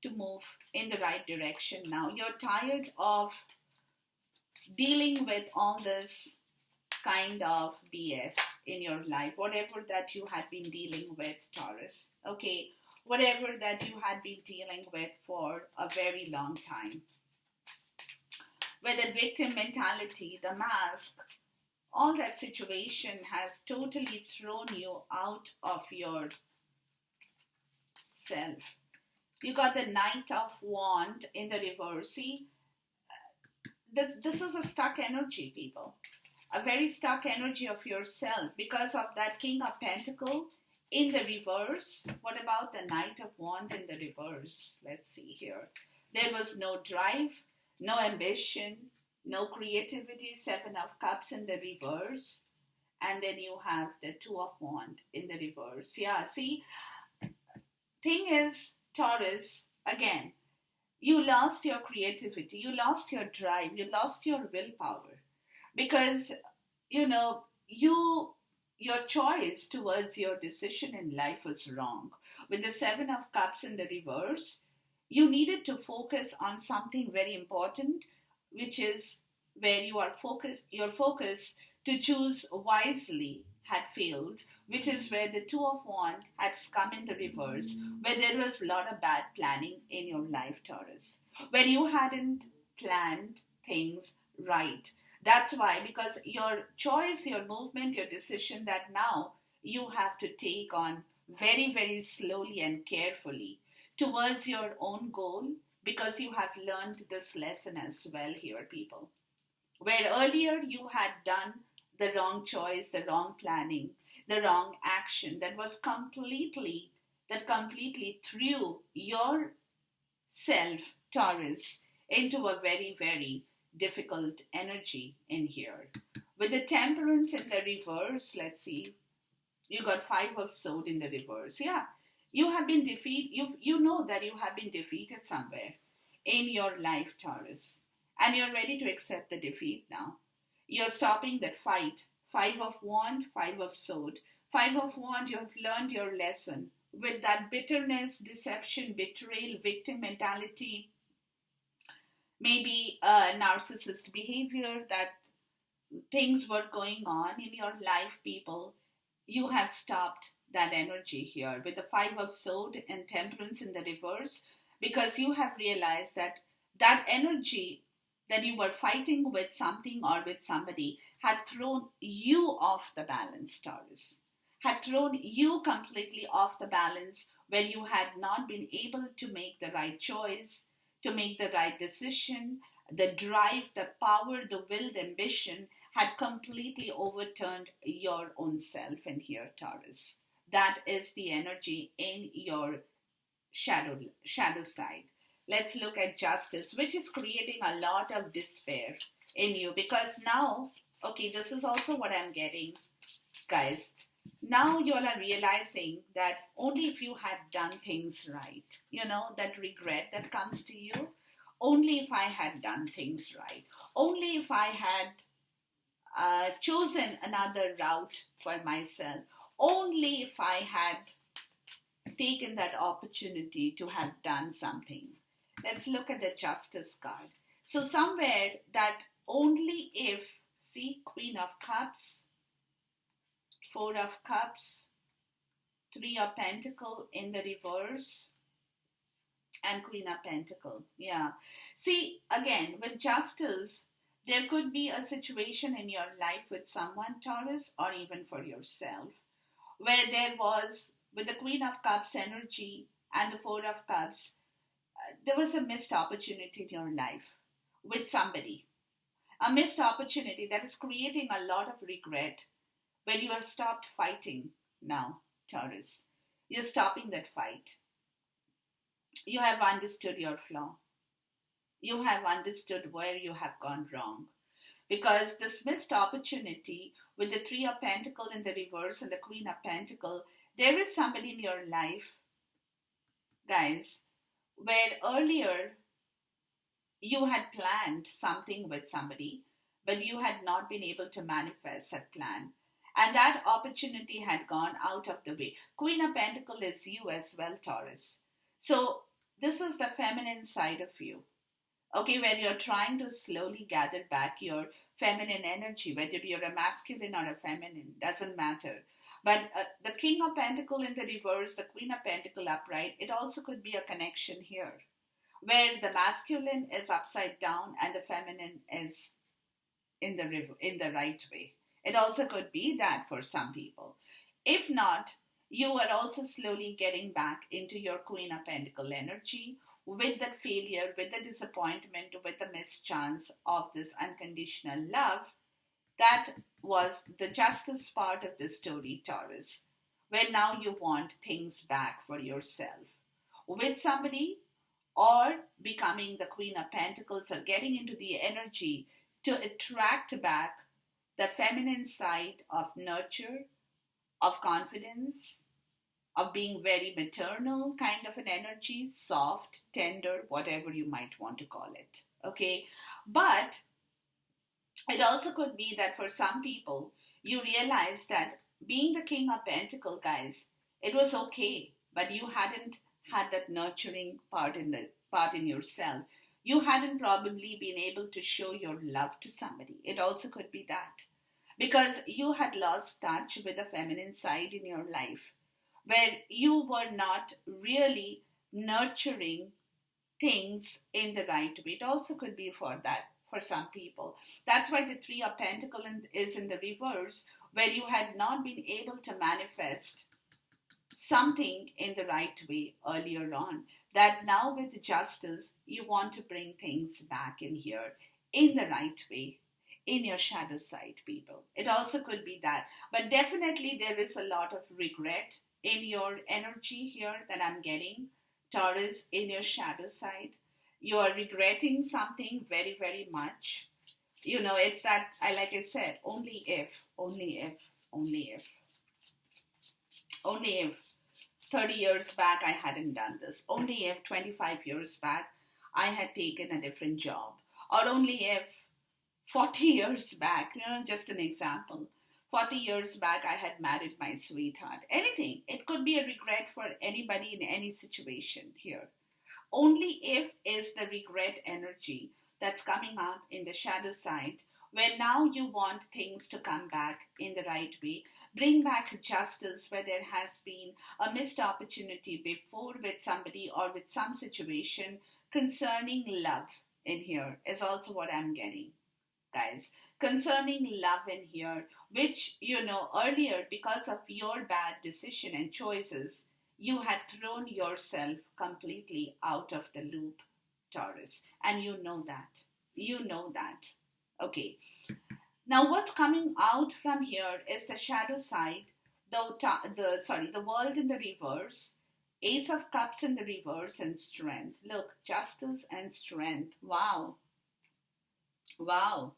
to move in the right direction now. You're tired of dealing with all this kind of BS in your life, whatever that you had been dealing with, Taurus. Okay, whatever that you had been dealing with for a very long time. With the victim mentality, the mask, all that situation has totally thrown you out of your self. You got the Knight of Wand in the reverse. See, this is a stuck energy, people. A very stuck energy of yourself because of that King of Pentacles in the reverse. What about the Knight of Wand in the reverse? Let's see here. There was no drive, no ambition, no creativity. Seven of Cups in the reverse. And then you have the Two of Wands in the reverse. Yeah, see, thing is, Taurus, again, you lost your creativity, you lost your drive, you lost your willpower because your choice towards your decision in life was wrong. With the Seven of Cups in the reverse, you needed to focus on something very important, which is where your focus to choose wisely had failed, which is where the Two of Wands has come in the reverse, where there was a lot of bad planning in your life, Taurus, where you hadn't planned things right. That's why, because your choice, your movement, your decision that now you have to take on very, very slowly and carefully towards your own goal, because you have learned this lesson as well here, people. Where earlier you had done the wrong choice, the wrong planning, the wrong action that completely threw your self, Taurus, into a very, very difficult energy in here. With the Temperance in the reverse, let's see, you got Five of Swords in the reverse. Yeah, you have been defeated. You know that you have been defeated somewhere in your life, Taurus, and you're ready to accept the defeat now. You're stopping that fight. Five of Wands, Five of Swords. Five of Wands, you have learned your lesson. With that bitterness, deception, betrayal, victim mentality, maybe narcissist behavior, that things were going on in your life, people, you have stopped that energy here. With the Five of Swords and Temperance in the reverse, because you have realized that that energy that you were fighting with something or with somebody had thrown you off the balance, Taurus. Had thrown you completely off the balance where you had not been able to make the right choice, to make the right decision. The drive, the power, the will, the ambition had completely overturned your own self in here, Taurus. That is the energy in your shadow side. Let's look at justice, which is creating a lot of despair in you, because now, okay, this is also what I'm getting, guys. Now you all are realizing that only if you had done things right, that regret that comes to you, only if I had done things right, only if I had chosen another route for myself, only if I had taken that opportunity to have done something. Let's look at the justice card. So, somewhere that only if, see, Queen of Cups, Four of Cups, Three of Pentacle in the reverse, and Queen of Pentacle. Yeah. See, again, with justice, there could be a situation in your life with someone, Taurus, or even for yourself, where there was, with the Queen of Cups energy and the Four of Cups, there was a missed opportunity in your life with somebody. A missed opportunity that is creating a lot of regret where you have stopped fighting now, Taurus. You're stopping that fight. You have understood your flaw. You have understood where you have gone wrong. Because this missed opportunity with the Three of Pentacle in the reverse and the Queen of Pentacle, there is somebody in your life, guys, where earlier you had planned something with somebody, but you had not been able to manifest that plan. And that opportunity had gone out of the way. Queen of Pentacle is you as well, Taurus. So this is the feminine side of you. Okay, where you're trying to slowly gather back your feminine energy, whether you're a masculine or a feminine, doesn't matter. But the King of Pentacle in the reverse, the Queen of Pentacle upright, it also could be a connection here, where the masculine is upside down and the feminine is in the right way. It also could be that for some people. If not, you are also slowly getting back into your Queen of Pentacle energy with that failure, with the disappointment, with the mischance of this unconditional love. That was the justice part of the story, Taurus, where now you want things back for yourself with somebody, or becoming the Queen of Pentacles, or getting into the energy to attract back the feminine side of nurture, of confidence, of being very maternal kind of an energy, soft, tender, whatever you might want to call it. Okay, but it also could be that for some people, you realize that being the King of Pentacle, guys, it was okay, but you hadn't had that nurturing part in yourself. You hadn't probably been able to show your love to somebody. It also could be that because you had lost touch with the feminine side in your life, where you were not really nurturing things in the right way. It also could be for that for some people. That's why the Three of Pentacles is in the reverse, where you had not been able to manifest something in the right way earlier on. That now with justice, you want to bring things back in here in the right way, in your shadow side, people. It also could be that. But definitely there is a lot of regret in your energy here that I'm getting. Taurus, in your shadow side. You are regretting something very, very much. It's that, like I said, only if, only if, only if. Only if 30 years back I hadn't done this. Only if 25 years back I had taken a different job. Or only if 40 years back, just an example. 40 years back I had married my sweetheart. Anything. It could be a regret for anybody in any situation here. Only if is the regret energy that's coming out in the shadow side, where now you want things to come back in the right way. Bring back justice where there has been a missed opportunity before with somebody or with some situation. Concerning love in here is also what I'm getting, guys. Concerning love in here, which earlier, because of your bad decision and choices, you had thrown yourself completely out of the loop, Taurus, and you know that. You know that. Okay. Now, what's coming out from here is the shadow side, the world in the reverse, Ace of Cups in the reverse, and strength. Look, justice and strength. Wow. Wow.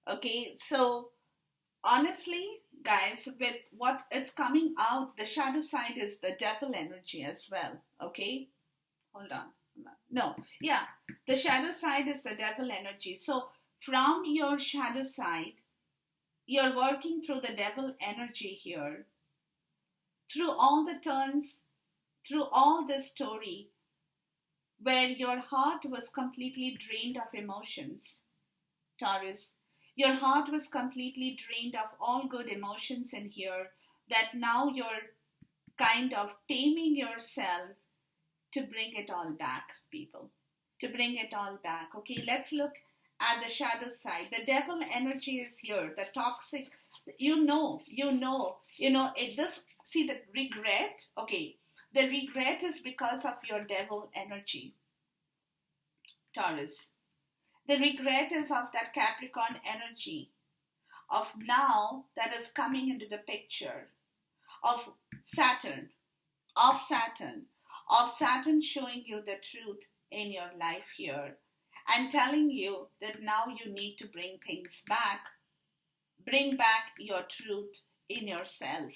Okay, so honestly, guys, with what it's coming out, the shadow side is the devil energy as well. Okay, hold on. No, yeah, the shadow side is the devil energy. So from your shadow side, you're working through the devil energy here, through all the turns, through all the story where your heart was completely drained of emotions, Taurus. Your heart was completely drained of all good emotions in here, that now you're kind of taming yourself to bring it all back, people. To bring it all back. Okay, let's look at the shadow side. The devil energy is here, the toxic, this, see the regret, okay, the regret is because of your devil energy, Taurus. The regret is of that Capricorn energy, of now that is coming into the picture, of Saturn, of Saturn, of Saturn showing you the truth in your life here and telling you that now you need to bring things back. Bring back your truth in yourself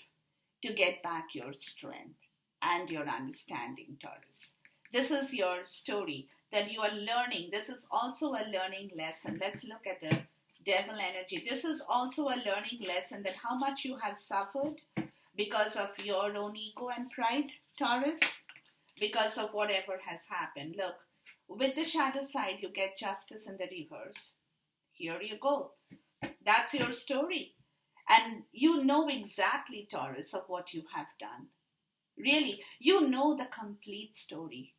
to get back your strength and your understanding, Taurus. This is your story that you are learning. This is also a learning lesson. Let's look at the devil energy. This is also a learning lesson, that how much you have suffered because of your own ego and pride, Taurus, because of whatever has happened. Look, with the shadow side, you get justice in the reverse. Here you go. That's your story. And you know exactly, Taurus, of what you have done. Really, you know the complete story.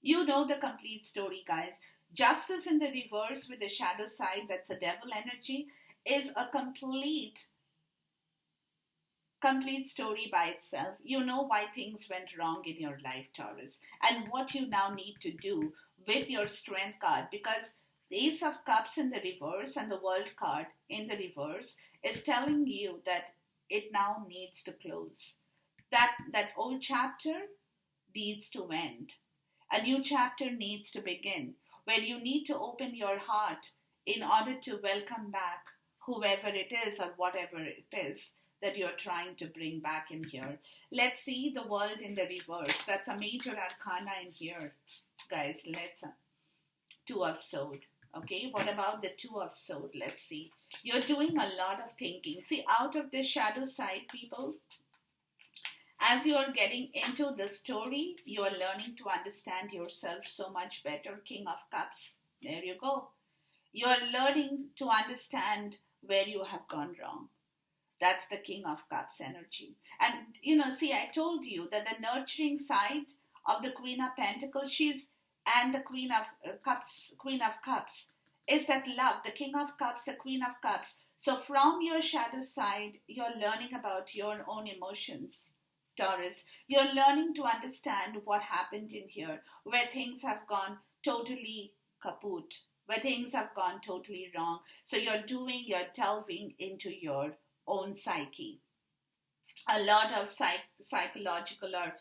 You know the complete story, guys. Justice in the reverse with the shadow side, that's the devil energy, is a complete story by itself. You know why things went wrong in your life, Taurus, and what you now need to do with your strength card, because the Ace of Cups in the reverse and the World card in the reverse is telling you that it now needs to close. That old chapter needs to end. A new chapter needs to begin, where you need to open your heart in order to welcome back whoever it is or whatever it is that you're trying to bring back in here. Let's see the world in the reverse. That's a major arcana in here, guys. Let's Two of Swords. Okay, what about the Two of Swords? Let's see. You're doing a lot of thinking. See, out of this shadow side, people, as you are getting into the story, you are learning to understand yourself so much better. King of Cups. There you go. You are learning to understand where you have gone wrong. That's the King of Cups energy. And, see, I told you that the nurturing side of the Queen of Pentacles, and the Queen of Cups, is that love. The King of Cups, the Queen of Cups. So from your shadow side, you're learning about your own emotions, Taurus. You're learning to understand what happened in here, where things have gone totally kaput, where things have gone totally wrong. So you're delving into your own psyche. A lot of psychological or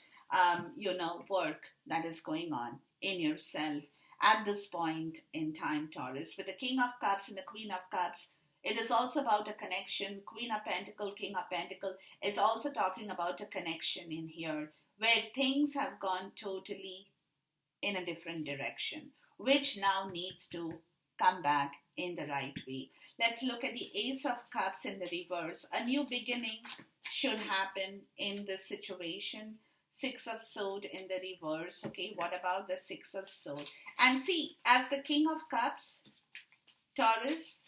work that is going on in yourself at this point in time, Taurus. With the King of Cups and the Queen of Cups, it is also about a connection. Queen of Pentacle, King of Pentacle, it's also talking about a connection in here where things have gone totally in a different direction, which now needs to come back in the right way. Let's look at the Ace of Cups in the reverse. A new beginning should happen in this situation. Six of Swords in the reverse. Okay, what about the Six of Swords? And see, as the King of Cups, Taurus,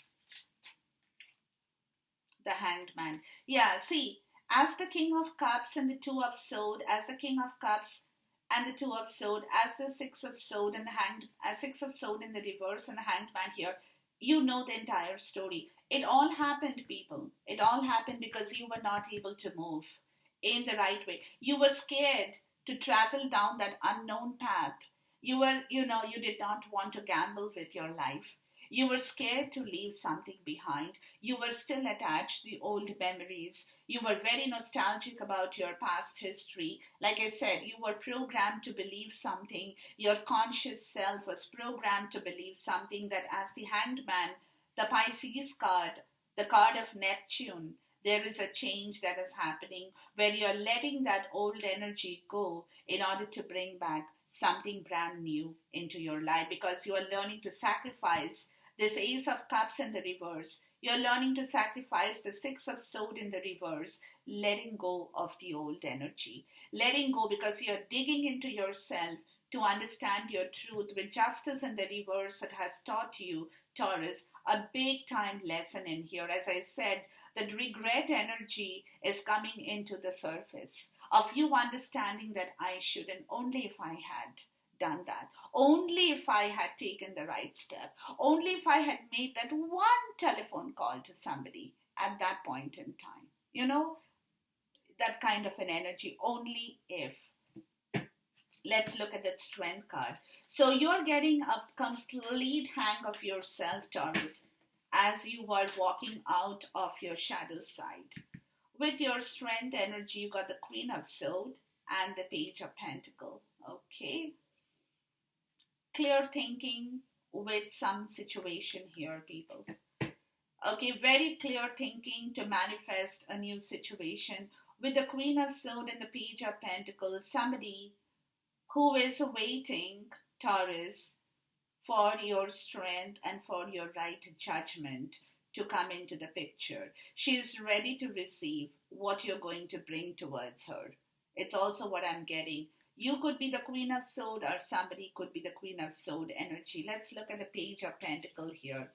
The Hanged Man. Yeah, see, as the King of Cups and the Two of Swords, as the King of Cups and the Two of Swords, as the Six of Swords and the Hanged, as Six of Swords in the reverse and the Hanged Man here, you know the entire story. It all happened, people. It all happened because you were not able to move in the right way. You were scared to travel down that unknown path. You did not want to gamble with your life. You were scared to leave something behind. You were still attached to the old memories. You were very nostalgic about your past history. Like I said, you were programmed to believe something. Your conscious self was programmed to believe something, that as the Hanged Man, the Pisces card, the card of Neptune, there is a change that is happening where you're letting that old energy go in order to bring back something brand new into your life, because you are learning to sacrifice this Ace of Cups in the reverse. You're learning to sacrifice the Six of Swords in the reverse, letting go of the old energy. Letting go because you're digging into yourself to understand your truth, with justice in the reverse that has taught you, Taurus, a big time lesson in here. As I said, that regret energy is coming into the surface of you understanding that I shouldn't, only if I had done that, only if I had taken the right step, only if I had made that one telephone call to somebody at that point in time. That kind of an energy, only if. Let's look at that strength card. So you're getting a complete hang of yourself, Taurus, as you are walking out of your shadow side. With your strength energy, you got the Queen of Swords and the Page of Pentacle. Okay. Clear thinking with some situation here, people. Okay, very clear thinking to manifest a new situation. With the Queen of Swords and the Page of Pentacles, somebody who is waiting, Taurus, for your strength and for your right judgment to come into the picture. She is ready to receive what you're going to bring towards her. It's also what I'm getting. You could be the Queen of Swords, or somebody could be the Queen of Swords energy. Let's look at the Page of Pentacle here.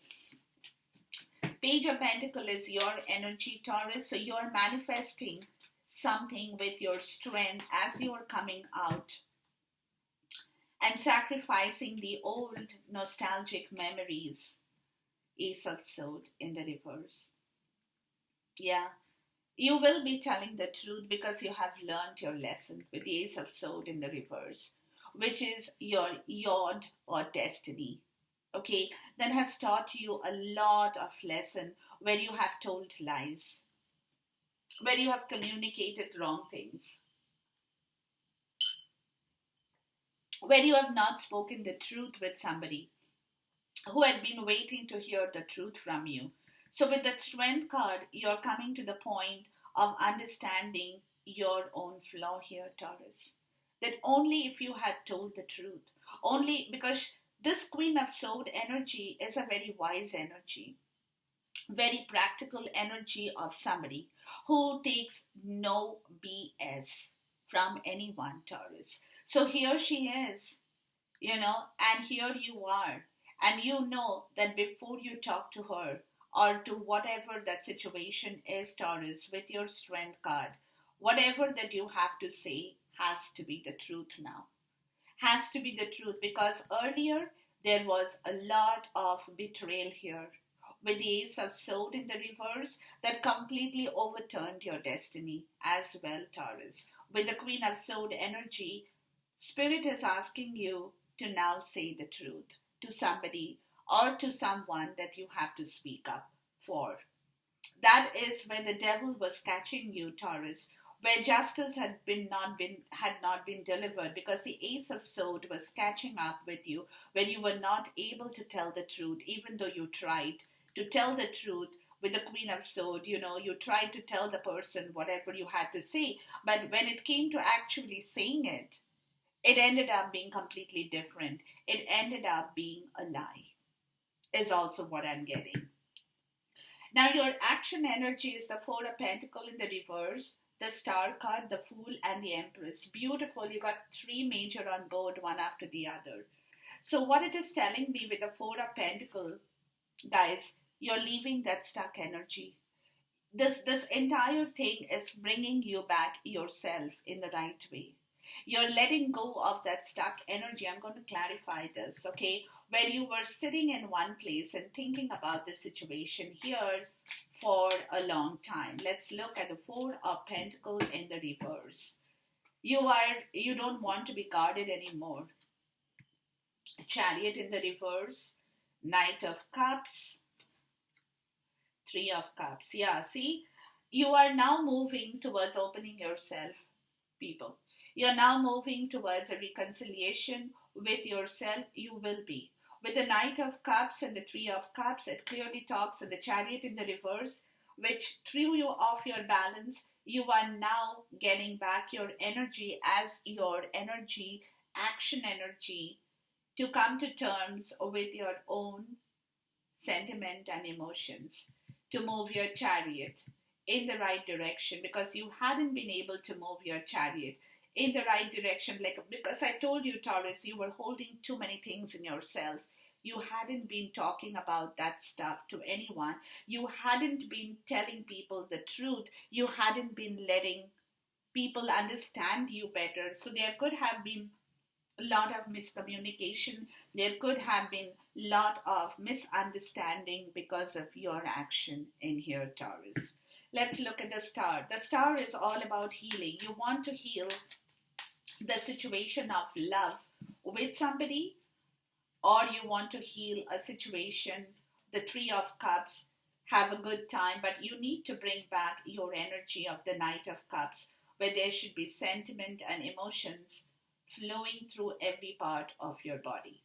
Page of Pentacle is your energy, Taurus. So you're manifesting something with your strength as you're coming out and sacrificing the old nostalgic memories. Ace of Swords in the reverse. Yeah, you will be telling the truth because you have learned your lesson with the Ace of Swords in the reverse, which is your yod or destiny. Okay, that has taught you a lot of lesson where you have told lies, where you have communicated wrong things, where you have not spoken the truth with somebody who had been waiting to hear the truth from you. So with that strength card, you're coming to the point of understanding your own flaw here, Taurus. That only if you had told the truth, only because this Queen of Swords energy is a very wise energy, very practical energy of somebody who takes no BS from anyone, Taurus. So here she is, and here you are. And you know that before you talk to her or to whatever that situation is, Taurus, with your strength card, whatever that you have to say has to be the truth now. Has to be the truth, because earlier there was a lot of betrayal here with the Ace of Swords in the reverse that completely overturned your destiny as well, Taurus. With the Queen of Swords energy, Spirit is asking you to now say the truth to somebody or to someone that you have to speak up for. That is where the devil was catching you, Taurus, where justice had not been delivered, because the Ace of Swords was catching up with you when you were not able to tell the truth, even though you tried to tell the truth. With the Queen of Swords, you tried to tell the person whatever you had to say, but when it came to actually saying it, it ended up being completely different. It ended up being a lie, is also what I'm getting. Now, your action energy is the Four of Pentacles in the reverse, the Star card, the Fool, and the Empress. Beautiful. You got three major on board, one after the other. So what it is telling me with the Four of Pentacles, guys, you're leaving that stuck energy. this entire thing is bringing you back yourself in the right way. You're letting go of that stuck energy. I'm going to clarify this, okay? Where you were sitting in one place and thinking about the situation here for a long time. Let's look at the Four of Pentacles in the reverse. You don't want to be guarded anymore. Chariot in the reverse, Knight of Cups, Three of Cups. Yeah, see, you are now moving towards opening yourself, people. You're now moving towards a reconciliation with yourself. You will be. With the Knight of Cups and the Three of Cups, it clearly talks in the Chariot in the reverse, which threw you off your balance. You are now getting back your energy as your energy, action energy, to come to terms with your own sentiment and emotions, to move your chariot in the right direction, because you hadn't been able to move your chariot in the right direction, like, because I told you, Taurus, you were holding too many things in yourself. You hadn't been talking about that stuff to anyone. You hadn't been telling people the truth. You hadn't been letting people understand you better. So there could have been a lot of miscommunication. There could have been a lot of misunderstanding because of your action in here, Taurus. Let's look at the star. The star is all about healing. You want to heal the situation of love with somebody, or you want to heal a situation, the Three of Cups, have a good time, but you need to bring back your energy of the Knight of Cups, where there should be sentiment and emotions flowing through every part of your body.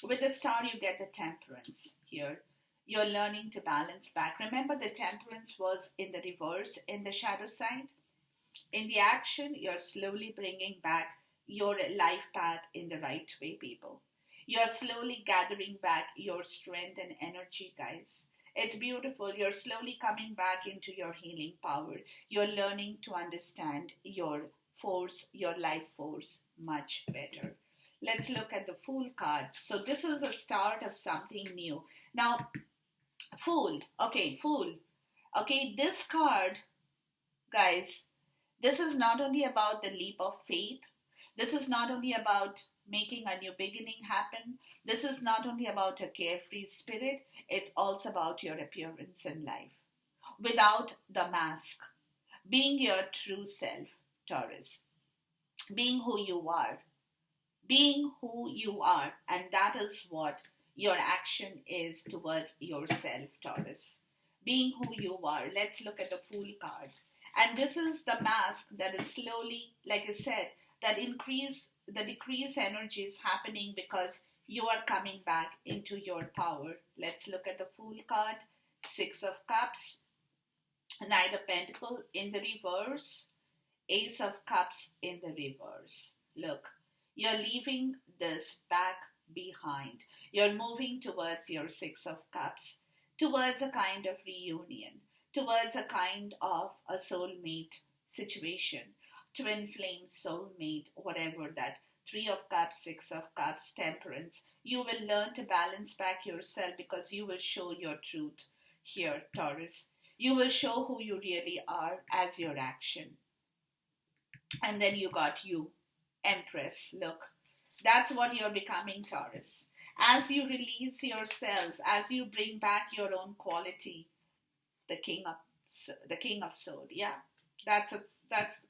With the star, you get the Temperance here. You're learning to balance back. Remember, the Temperance was in the reverse, in the shadow side. In the action, you're slowly bringing back your life path in the right way, people. You're slowly gathering back your strength and energy, guys. It's beautiful. You're slowly coming back into your healing power. You're learning to understand your force, your life force, much better. Let's look at the Fool card. So this is the start of something new. Now, Fool. Okay, Fool. Okay, this card, guys, this is not only about the leap of faith. This is not only about making a new beginning happen. This is not only about a carefree spirit. It's also about your appearance in life. Without the mask. Being your true self, Taurus. Being who you are. Being who you are. And that is what your action is towards yourself, Taurus. Being who you are. Let's look at the Fool card. And this is the mask that is slowly, like I said, the decrease energy is happening because you are coming back into your power. Let's look at the Fool card. Six of Cups, Knight of Pentacles in the reverse, Ace of Cups in the reverse. Look, you're leaving this back behind. You're moving towards your Six of Cups, towards a kind of reunion, towards a kind of a soulmate situation, twin flame, soulmate, whatever that. Three of Cups, Six of Cups, Temperance. You will learn to balance back yourself because you will show your truth here, Taurus. You will show who you really are as your action. And then you got you, Empress. Look, that's what you're becoming, Taurus. As you release yourself, as you bring back your own quality, the King of Sword. Yeah, that's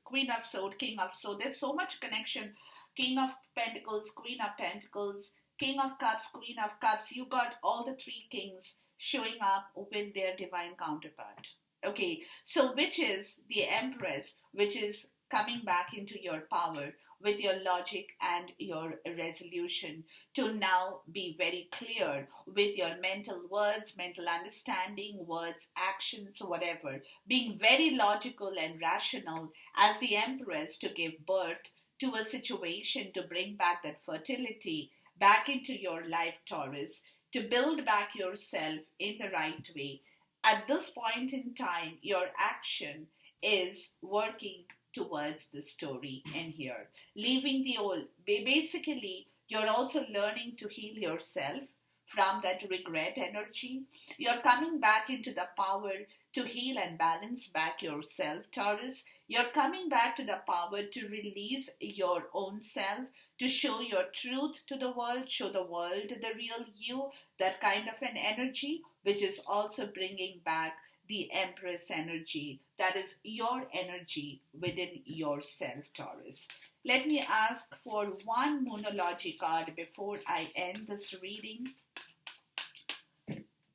Queen of Sword, King of Sword. There's so much connection. King of Pentacles, Queen of Pentacles, King of Cups, Queen of Cups. You got all the three kings showing up with their divine counterpart. Okay, so which is the Empress, which is coming back into your power with your logic and your resolution to now be very clear with your mental words, mental understanding, words, actions, whatever, being very logical and rational as the Empress to give birth to a situation to bring back that fertility back into your life, Taurus, to build back yourself in the right way. At this point in time, your action is working towards the story in here. Leaving the old. Basically, you're also learning to heal yourself from that regret energy. You're coming back into the power to heal and balance back yourself, Taurus. You're coming back to the power to release your own self, to show your truth to the world, show the world the real you, that kind of an energy, which is also bringing back the Empress energy. That is your energy within yourself, Taurus. Let me ask for one Moonology card before I end this reading.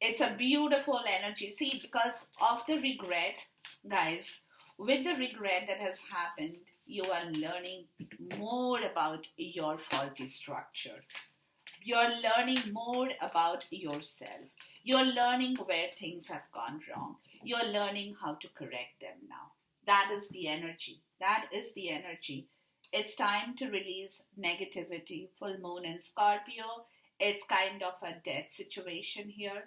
It's a beautiful energy. See, because of the regret, guys, with the regret that has happened, you are learning more about your faulty structure. You're learning more about yourself. You're learning where things have gone wrong. You're learning how to correct them now. That is the energy. That is the energy. It's time to release negativity. Full moon in Scorpio. It's kind of a death situation here.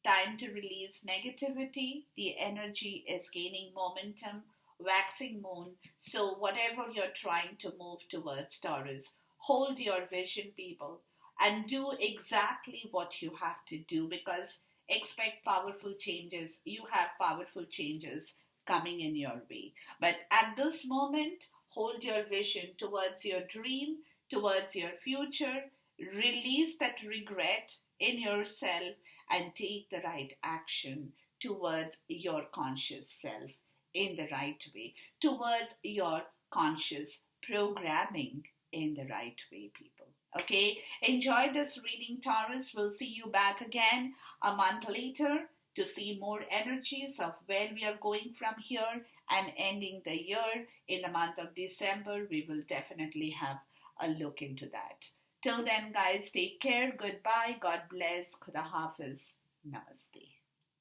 Time to release negativity. The energy is gaining momentum. Waxing moon. So, whatever you're trying to move towards, Taurus, hold your vision, people, and do exactly what you have to do, because expect powerful changes. You have powerful changes coming in your way. But at this moment, hold your vision towards your dream, towards your future. Release that regret in yourself and take the right action towards your conscious self in the right way, towards your conscious programming in the right way, people. Okay, enjoy this reading, Taurus. We'll see you back again a month later to see more energies of where we are going from here and ending the year in the month of December. We will definitely have a look into that. Till then, guys, take care. Goodbye. God bless. Khuda Hafiz. Namaste.